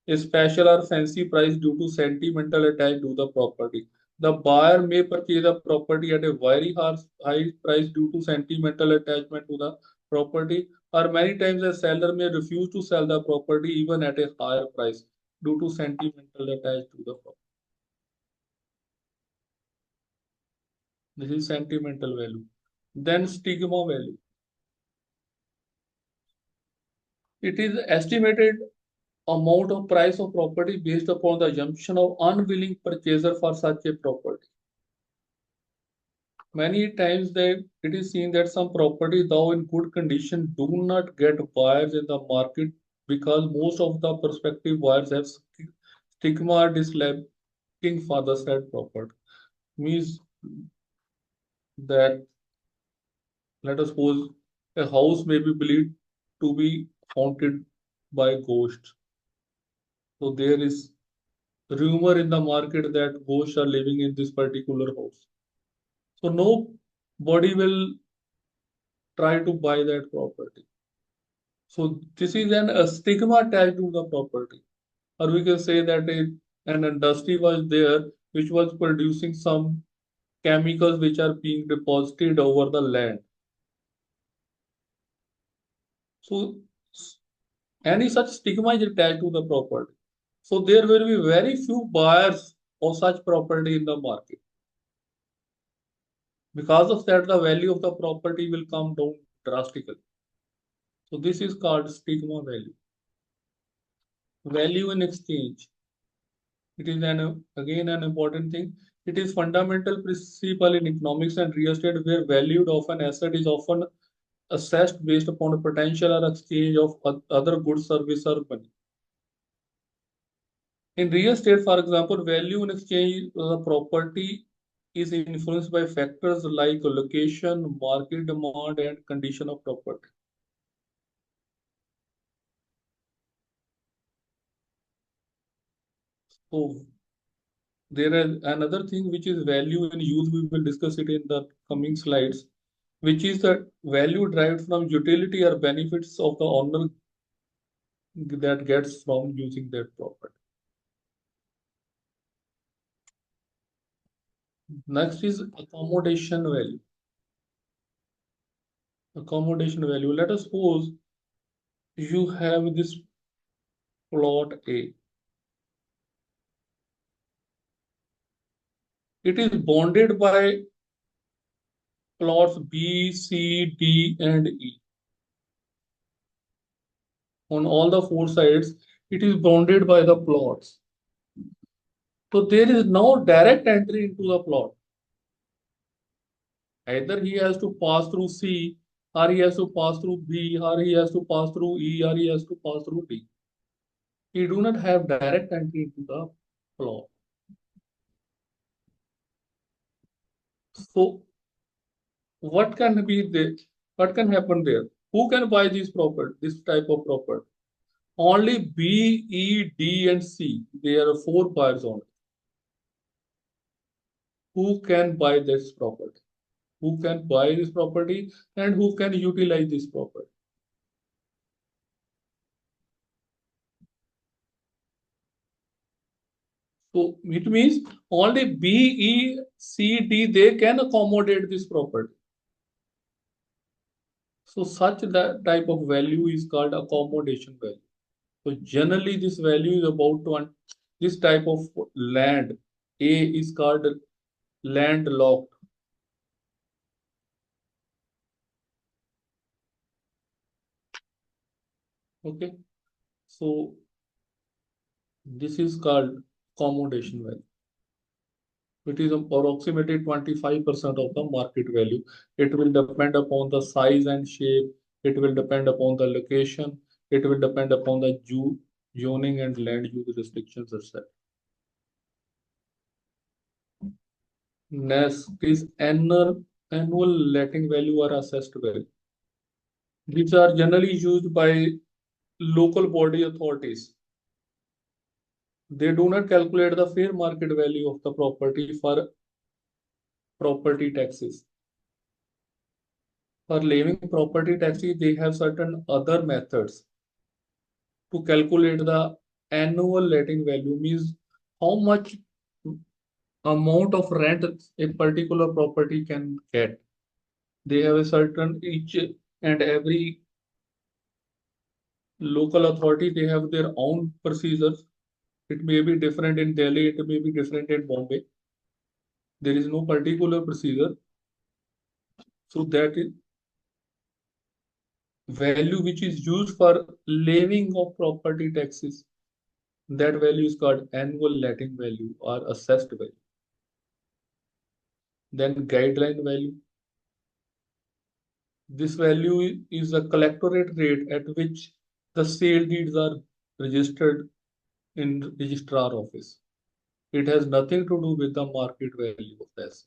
a special or fancy price due to sentimental attached to the property. The buyer may purchase the property at a very high price due to sentimental attachment to the property, or many times the seller may refuse to sell the property even at a higher price due to sentimental attached to the property. This is sentimental value. Then stigma value. It is estimated amount of price of property based upon the assumption of unwilling purchaser for such a property. Many times that it is seen that some property, though in good condition, do not get buyers in the market because most of the prospective buyers have stigma or disliking for the said property. Means that, let us suppose, a house may be believed to be haunted by ghosts. So there is rumor in the market that ghosts are living in this particular house. So nobody will try to buy that property. So this is a stigma attached to the property. Or we can say that an industry was there which was producing some chemicals which are being deposited over the land. So any such stigma is attached to the property. So there will be very few buyers of such property in the market. Because of that, the value of the property will come down drastically. So this is called stigma value. Value in exchange. It is again an important thing. It is fundamental principle in economics and real estate where valued of an asset is often assessed based upon a potential or exchange of other goods, service, or money. In real estate, for example, value in exchange of the property is influenced by factors like location, market demand, and condition of property. So there is another thing which is value in use. We will discuss it in the coming slides, which is the value derived from utility or benefits of the owner that gets from using that property. Next is accommodation value. Accommodation value. Let us suppose you have this plot A. It is bounded by plots B, C, D, and E. On all the four sides, it is bounded by the plots. So there is no direct entry into the plot. Either he has to pass through C, or he has to pass through B, or he has to pass through E, or he has to pass through D. He do not have direct entry into the plot. So what can be there? What can happen there? Who can buy this type of property? Only B, E, D, and C. There are four buyers only. Who can buy this property? Who can buy this property and who can utilize this property? So it means only B, E, C, D, they can accommodate this property. So such that type of value is called accommodation value. So generally this value is about this type of land. A is called landlocked. Okay. So this is called accommodation value. It is approximately 25% of the market value. It will depend upon the size and shape. It will depend upon the location. It will depend upon the zoning and land use restrictions, etc. Next is annual letting value or assessed value. These are generally used by local body authorities. They do not calculate the fair market value of the property for property taxes. For levying property taxes, they have certain other methods to calculate the annual letting value, means how much amount of rent a particular property can get. They have a certain each and every local authority, they have their own procedures. It may be different in Delhi, it may be different in Bombay. There is no particular procedure. So that is value which is used for levying of property taxes. That value is called annual letting value or assessed value. Then guideline value. This value is a collectorate rate at which the sale deeds are registered in registrar office. It has nothing to do with the market value of this.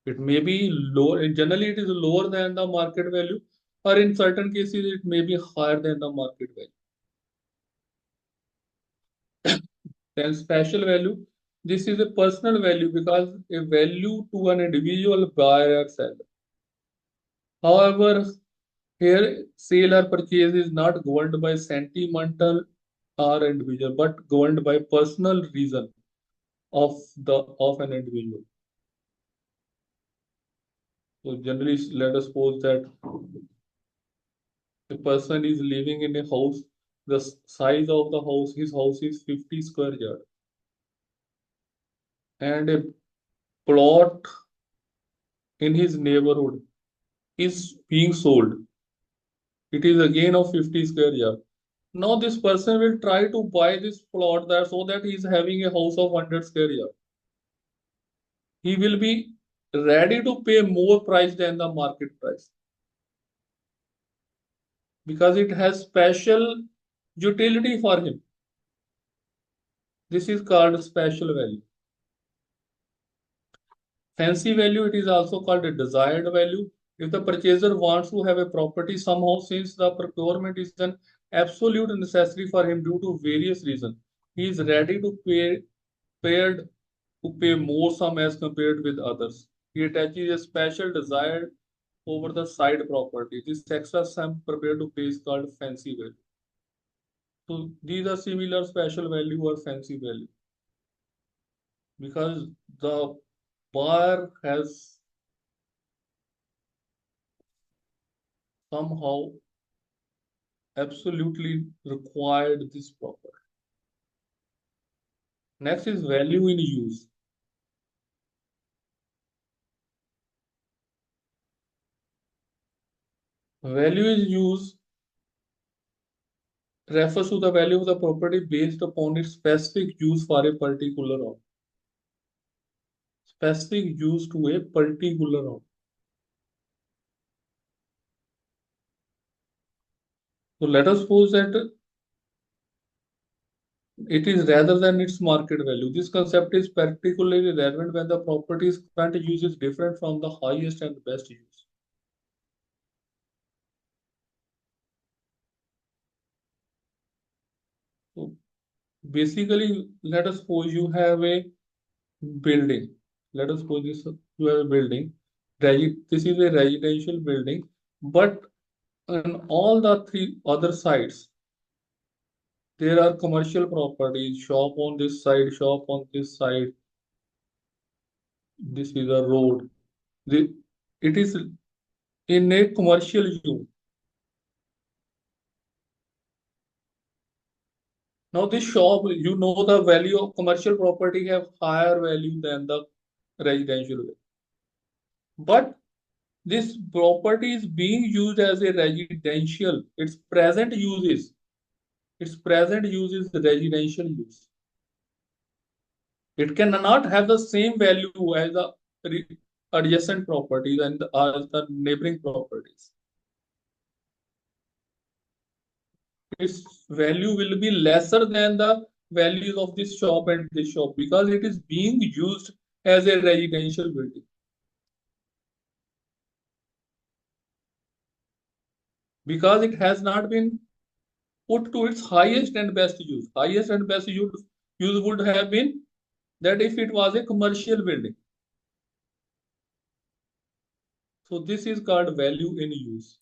It may be lower, generally it is lower than the market value, or in certain cases it may be higher than the market value. Then special value, this is a personal value because a value to an individual buyer or seller. However, here sale or purchase is not governed by sentimental or individual, but governed by personal reason of an individual. So generally, let us suppose that a person is living in a house. The size of the house, his house is 50 square yard, and a plot in his neighborhood is being sold. It is again of 50 square yard. Now this person will try to buy this plot there so that he is having a house of 100 square yard. He will be ready to pay more price than the market price because it has special utility for him. This is called special value. Fancy value, it is also called a desired value. If the purchaser wants to have a property somehow, since the procurement is an absolute necessity for him due to various reasons, he is ready to paid to pay more sum as compared with others. He attaches a special desire over the side property. This extra sum prepared to pay is called fancy value. So these are similar special value or fancy value because the buyer has somehow absolutely required this property. Next is value in use. Value in use refers to the value of the property based upon its specific use for a particular object. Specific use to a particular object. So let us suppose that it is rather than its market value. This concept is particularly relevant when the property's current use is different from the highest and best use. So basically, let us suppose you have a building. Let us suppose you have a building. This is a residential building, but on all the three other sides, there are commercial properties, shop on this side, shop on this side. This is a road. It is in a commercial use. Now this shop, you know the value of commercial property have higher value than the residential value. But this property is being used as a residential. Its present use is residential use. It cannot have the same value as the adjacent properties and as the neighboring properties. Its value will be lesser than the values of this shop and this shop because it is being used as a residential building. Because it has not been put to its highest and best use. Highest and best use would have been that if it was a commercial building. So this is called value in use.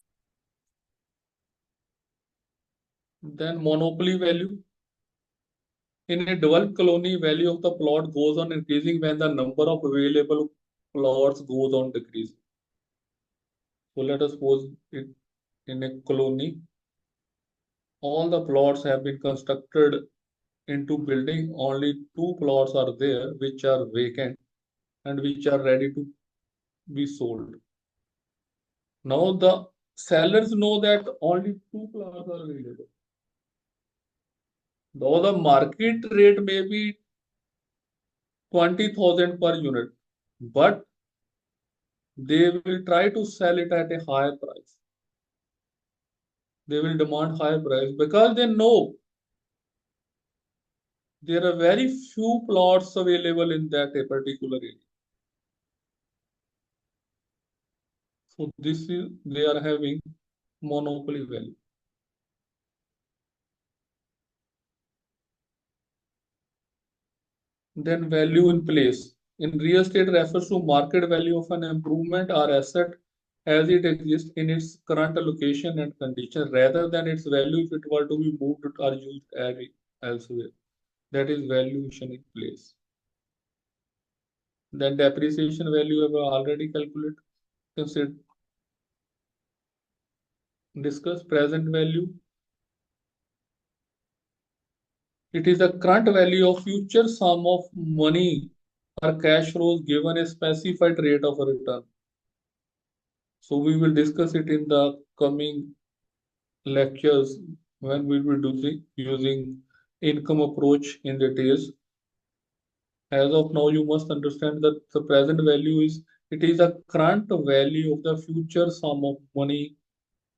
Then monopoly value. In a developed colony, value of the plot goes on increasing when the number of available plots goes on decreasing. So let us suppose it in a colony, all the plots have been constructed into building, only two plots are there which are vacant and which are ready to be sold. Now the sellers know that only two plots are available. Though the market rate may be 20,000 per unit, but they will try to sell it at a higher price. They will demand higher price because they know there are very few plots available in that a particular area. So this is they are having monopoly value. Then value in place. In real estate refers to market value of an improvement or asset as it exists in its current location and condition rather than its value if it were to be moved or used elsewhere. That is valuation in place. Then depreciation value have already calculated. Consider discuss present value. It is the current value of future sum of money or cash flows given a specified rate of return. So we will discuss it in the coming lectures when we will do using income approach in details. As of now, you must understand that the present value is it is the current value of the future sum of money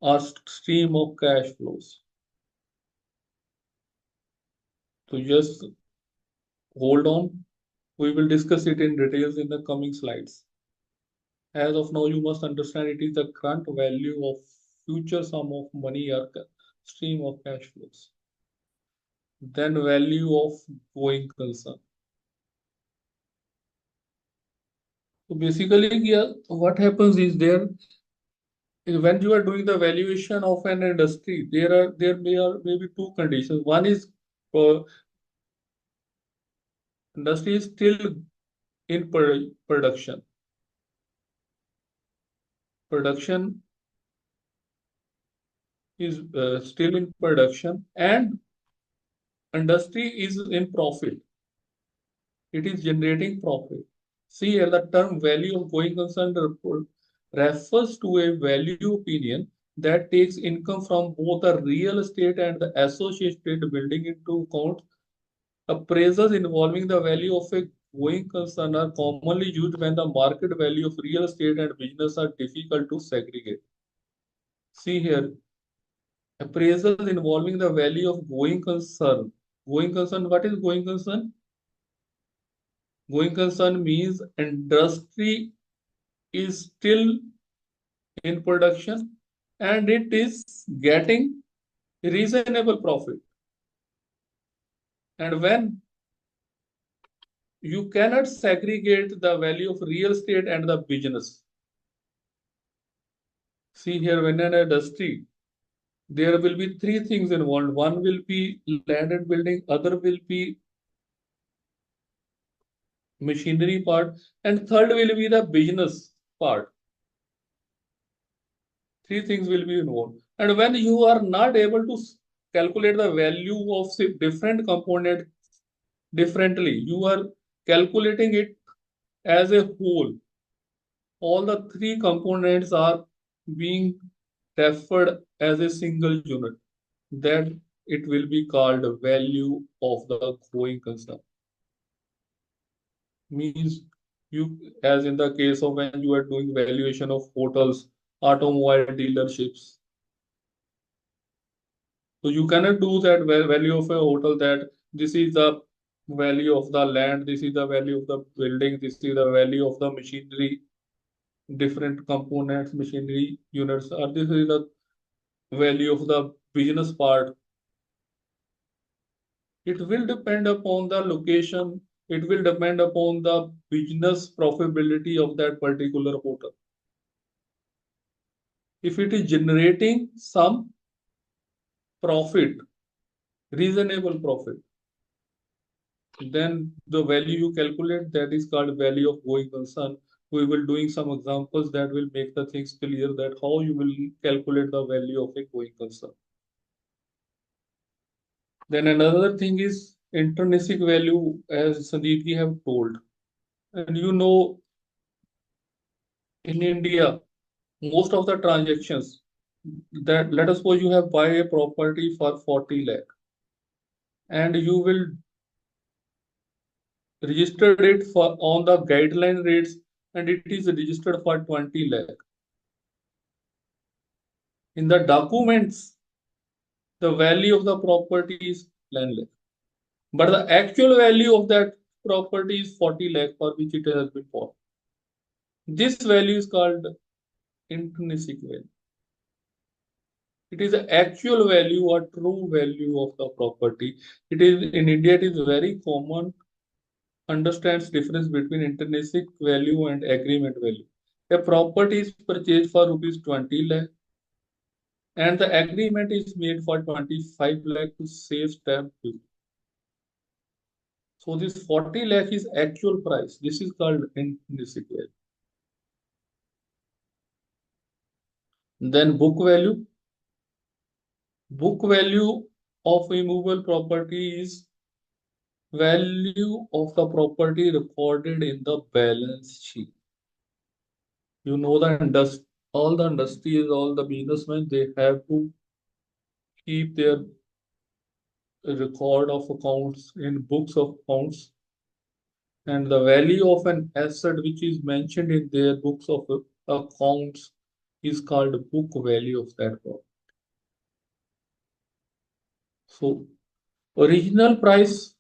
or stream of cash flows. So just hold on. We will discuss it in details in the coming slides. As of now, you must understand it is the current value of future sum of money or stream of cash flows. Then value of going concern. So basically, yeah, what happens is when you are doing the valuation of an industry, there may be two conditions. One is industry is still in production. Production is still in production and industry is in profit. It is generating profit. See here, the term value of going concern refers to a value opinion that takes income from both the real estate and the associated building into account. Appraisals involving the value of a going concern are commonly used when the market value of real estate and business are difficult to segregate. See here, appraisals involving the value of going concern. Going concern, what is going concern? Going concern means industry is still in production and it is getting reasonable profit. And when you cannot segregate the value of real estate and the business. See here, when an industry, there will be three things involved. One will be land and building, other will be machinery part, and third will be the business part. Three things will be involved. And when you are not able to calculate the value of say, different component differently, you are calculating it as a whole. All the three components are being referred as a single unit. Then it will be called value of the going concern. Means you, as in the case of when you are doing valuation of hotels, automobile dealerships, So you cannot do that value of a hotel, that this is the value of the land, this is the value of the building, this is the value of the machinery, different components, machinery units, or this is the value of the business part. It will depend upon the location. It will depend upon the business profitability of that particular hotel. If it is generating some profit, reasonable profit, then the value you calculate, that is called value of going concern. We will doing some examples that will make the things clear that how you will calculate the value of a going concern. Then another thing is intrinsic value, as Sandeep ji have told. And you know, in India, most of the transactions, that let us suppose you have buy a property for 40 lakh and you will register it for on the guideline rates, and it is registered for 20 lakh. In the documents, the value of the property is 10 lakh. But the actual value of that property is 40 lakh for which it has been bought. This value is called intrinsic value. It is the actual value or true value of the property. It is in India, it is very common understands difference between intrinsic value and agreement value. A property is purchased for rupees 20 lakh and the agreement is made for 25 lakh to save stamp duty. So this 40 lakh is actual price. This is called intrinsic value. Then book value. Book value of immovable property is value of the property recorded in the balance sheet. You know, all the industries, all the businessmen, they have to keep their record of accounts in books of accounts, and the value of an asset which is mentioned in their books of accounts is called book value of that property. So original price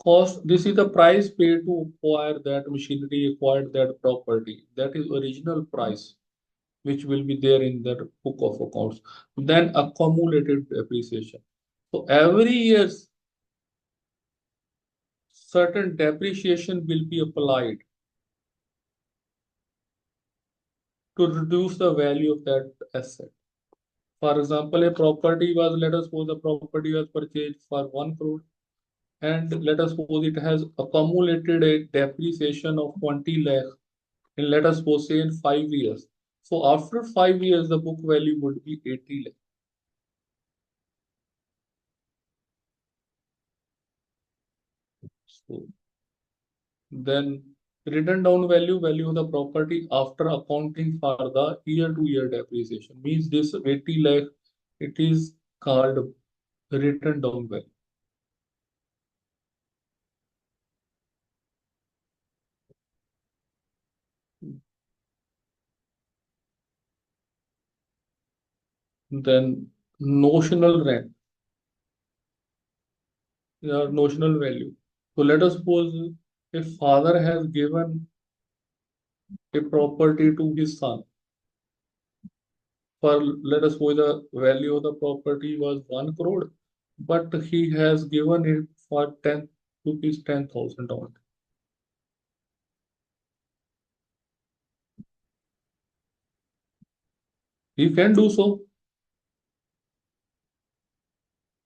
cost, this is the price paid to acquire that machinery, acquired that property. That is original price which will be there in that book of accounts. Then accumulated depreciation. So every year certain depreciation will be applied to reduce the value of that asset. For example, a property was, let us suppose the property was purchased for 1 crore, and let us suppose it has accumulated a depreciation of 20 lakh in, let us suppose, say in 5 years. So after 5 years, the book value would be 80 lakh. So then written down value of the property after accounting for the year-to-year depreciation means this 80 lakh, it is called written down value. Then notional rent, notional value. So let us suppose a father has given a property to his son. For, let us suppose the value of the property was 1 crore, but he has given it for 10 rupees 10,000 only. He can do so.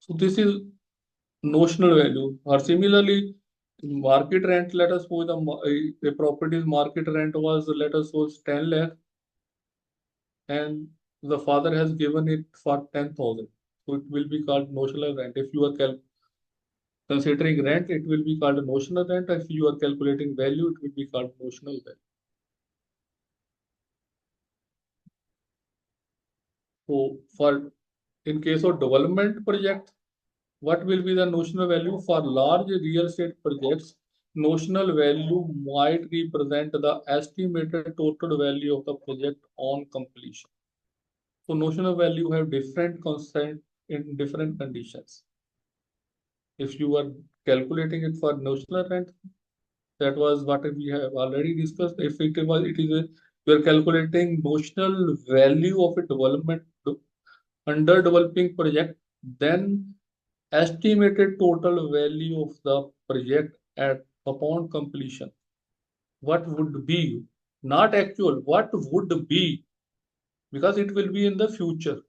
So this is notional value. Or similarly, market rent, let us suppose the property's market rent was, let us suppose 10 lakh, and the father has given it for 10,000. So it will be called notional rent. If you are considering rent, it will be called notional rent. If you are calculating value, it will be called notional value. So for in case of development project, what will be the notional value? For large real estate projects, notional value might represent the estimated total value of the project on completion. So notional value have different constant in different conditions. If you are calculating it for notional rent, that was what we have already discussed. If you are calculating notional value of a development under developing project, then estimated total value of the project at upon completion. What would be, not actual, what would be, because it will be in the future.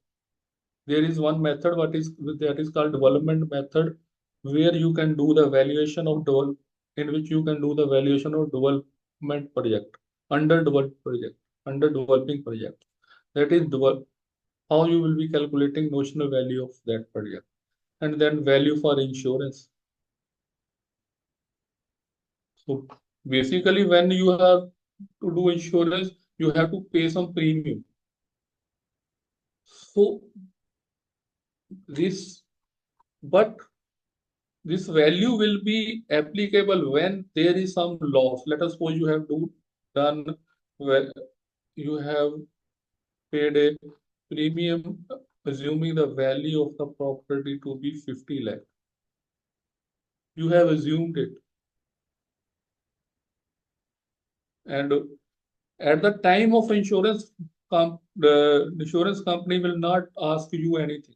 There is one method that is called development method, where you can do the valuation of develop in which you can do the valuation of development project, under developed project, under developing project. That is how you will be calculating notional value of that project. And then value for insurance. So basically, when you have to do insurance, you have to pay some premium. So this, but this value will be applicable when there is some loss. Let us suppose you have done well, you have paid a premium, assuming the value of the property to be 50 lakh. You have assumed it, and at the time of insurance, the insurance company will not ask you anything.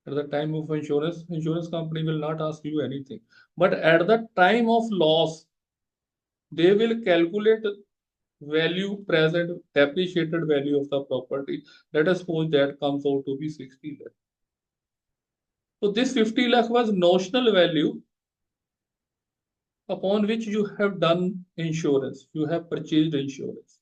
At the time of insurance company will not ask you anything. But at the time of loss, they will calculate value present, depreciated value of the property. Let us suppose that comes out to be 60 lakh. So this 50 lakh was notional value upon which you have done insurance. You have purchased insurance.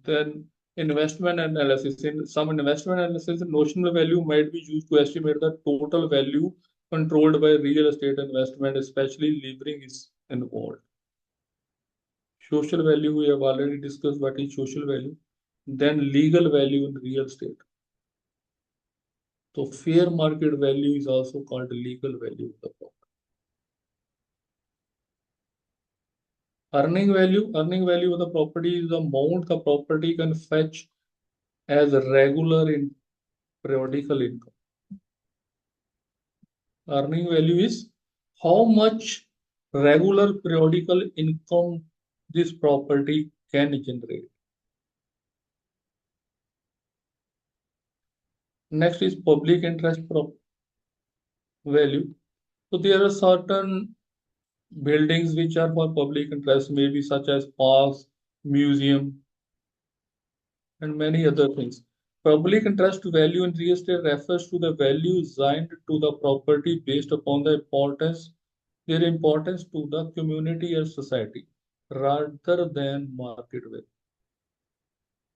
Then investment analysis. In some investment analysis, notional value might be used to estimate the total value controlled by real estate investment, especially leveraging is involved. Social value, we have already discussed what is social value. Then legal value in real estate. So fair market value is also called legal value of the property. Earning value of the property is the amount the property can fetch as regular in periodical income. Earning value is how much regular periodical income this property can generate. Next is public interest value. So there are certain buildings which are for public interest, maybe such as parks, museum, and many other things. Public interest value in real estate refers to the value assigned to the property based upon their importance to the community or society, rather than market value.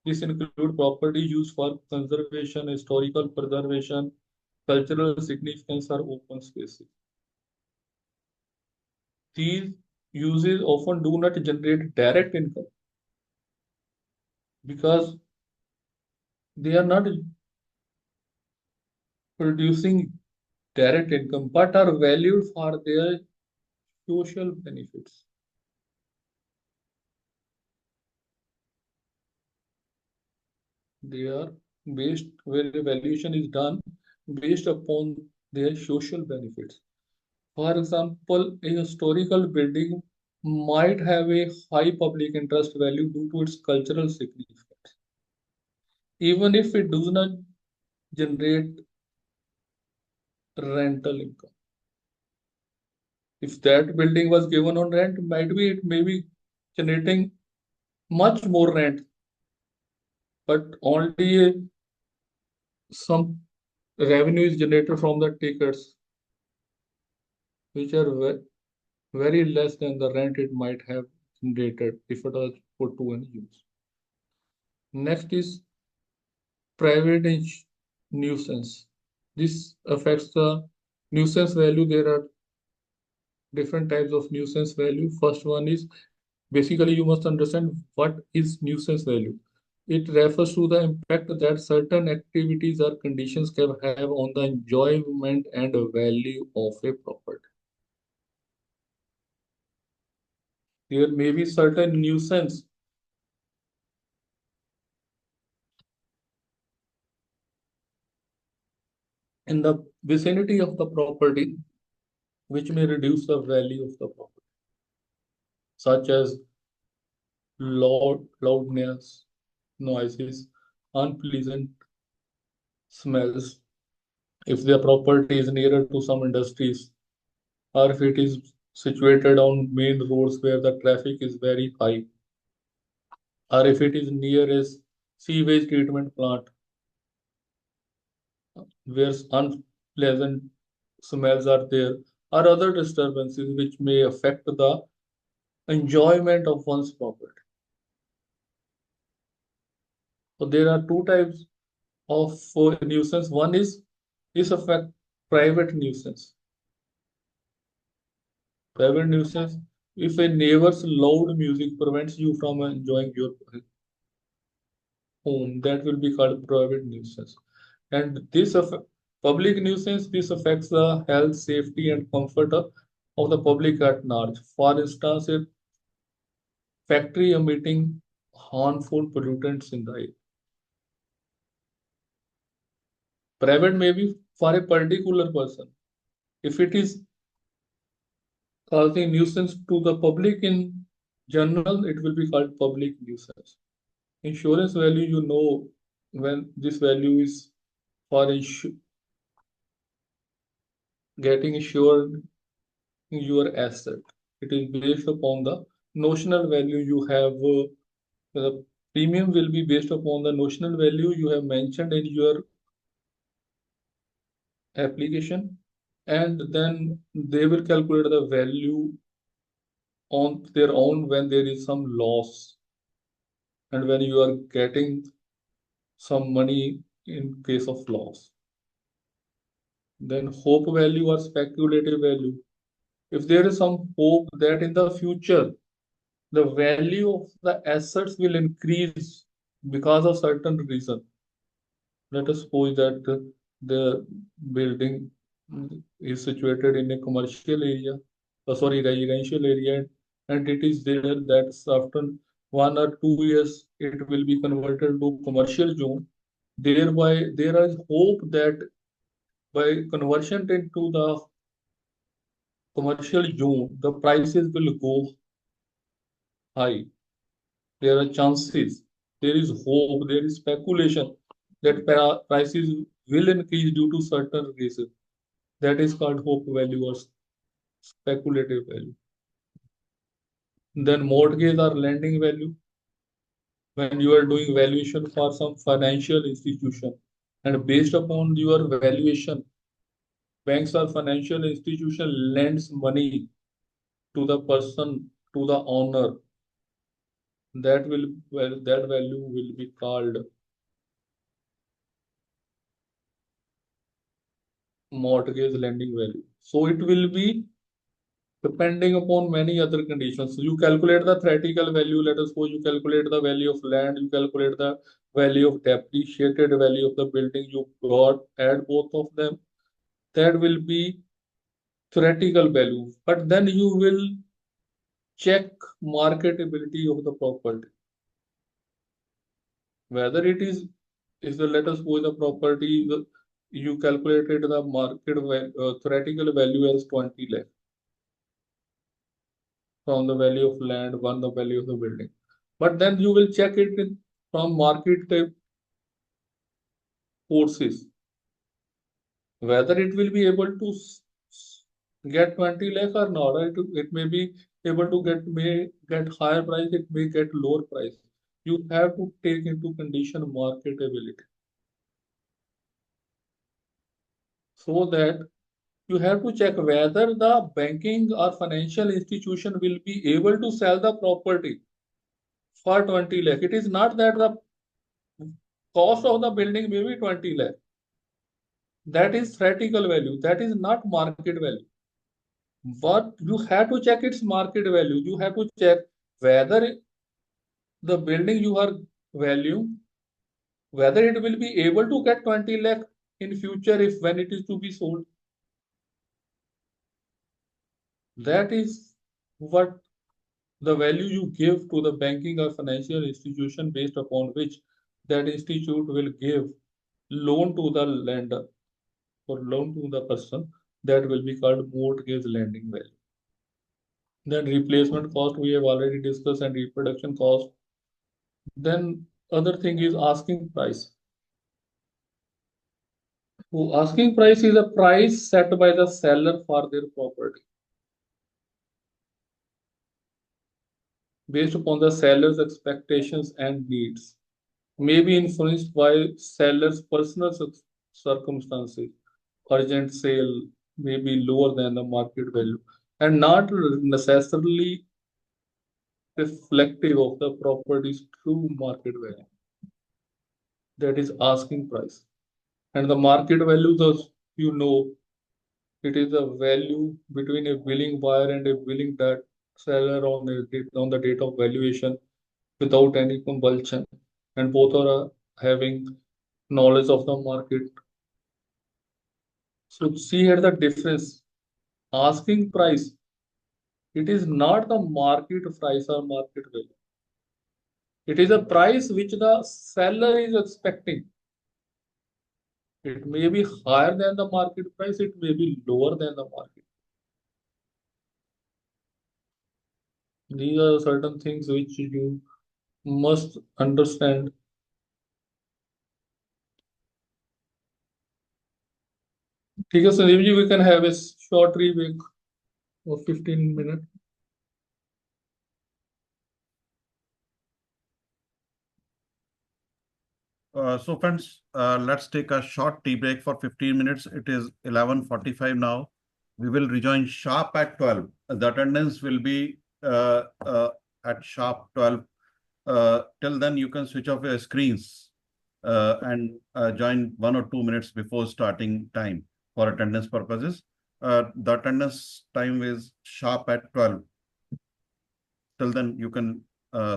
This includes property used for conservation, historical preservation, cultural significance, or open spaces. These uses often do not generate direct income because they are not producing direct income but are valued for their social benefits. They are based where the valuation is done based upon their social benefits. For example, a historical building might have a high public interest value due to its cultural significance, even if it does not generate rental income. If that building was given on rent, it may be generating much more rent, but only some revenue is generated from the tickets, which are very less than the rent it might have generated if it was put to any use. Next is private nuisance. This affects the nuisance value. There are different types of nuisance value. First one is basically you must understand what is nuisance value. It refers to the impact that certain activities or conditions can have on the enjoyment and value of a property. There may be certain nuisance in the vicinity of the property which may reduce the value of the property, such as loudness, noises, unpleasant smells. If the property is nearer to some industries, or if it is situated on main roads where the traffic is very high, or if it is near a sewage treatment plant where unpleasant smells are there, or other disturbances which may affect the enjoyment of one's property. So there are two types of nuisance. One is this affect private nuisance. Private nuisance, if a neighbor's loud music prevents you from enjoying your home, that will be called private nuisance. And this public nuisance, this affects the health, safety, and comfort of the public at large. For instance, a factory emitting harmful pollutants in the air. Private may be for a particular person. If it is causing nuisance to the public in general, it will be called public nuisance. Insurance value, you know, when this value is for getting insured your asset. It is based upon the notional value you have. The premium will be based upon the notional value you have mentioned in your application, and then they will calculate the value on their own when there is some loss and when you are getting some money in case of loss. Then hope value or speculative value. If there is some hope that in the future the value of the assets will increase because of certain reason. Let us suppose that the building is situated in a commercial area, sorry, residential area, and it is there that after 1 or 2 years it will be converted to commercial zone. Thereby, there is hope that by conversion into the commercial zone, the prices will go high. There are chances, there is hope, there is speculation that prices will increase due to certain reasons. That is called hope value or speculative value. Then mortgage or lending value. When you are doing valuation for some financial institution, and based upon your valuation, banks or financial institution lends money to the person, to the owner. That value will be called mortgage lending value. So it will be depending upon many other conditions. So you calculate the theoretical value. Let us suppose you calculate the value of land, you calculate the value of depreciated value of the building you got, add both of them. That will be theoretical value. But then you will check marketability of the property. Whether it is the, let us suppose the property, you calculated the theoretical value as 20 lakh from the value of land, one the value of the building. But then you will check it from market forces, whether it will be able to get 20 lakh or not. Right? It may be able to may get higher price, it may get lower price. You have to take into condition marketability. So that you have to check whether the banking or financial institution will be able to sell the property for 20 lakh. It is not that the cost of the building may be 20 lakh. That is theoretical value. That is not market value. But you have to check its market value. You have to check whether the building you are value, whether it will be able to get 20 lakh in future if when it is to be sold. That is what the value you give to the banking or financial institution based upon which that institute will give loan to the lender or loan to the person, that will be called mortgage lending value. Then replacement cost we have already discussed, and reproduction cost. Then other thing is asking price. So asking price is a price set by the seller for their property based upon the seller's expectations and needs, may be influenced by seller's personal circumstances. Urgent sale may be lower than the market value and not necessarily reflective of the property's true market value. That is asking price. And the market value, thus, it is a value between a willing buyer and a willing that seller on the date of valuation without any compulsion. And both are having knowledge of the market. So see here the difference. Asking price, it is not the market price or market value. It is a price which the seller is expecting. It may be higher than the market price, it may be lower than the market. These are certain things which you must understand. ठीक है Sandeep ji, we can have a short review of 15 minutes. So friends, let's take a short tea break for 15 minutes. It is 11:45 now. We will rejoin sharp at 12. The attendance will be at sharp 12. Till then, you can switch off your screens and join 1 or 2 minutes before starting time for attendance purposes. The attendance time is sharp at 12. Till then, you can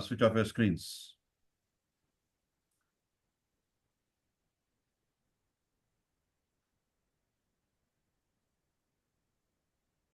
switch off your screens.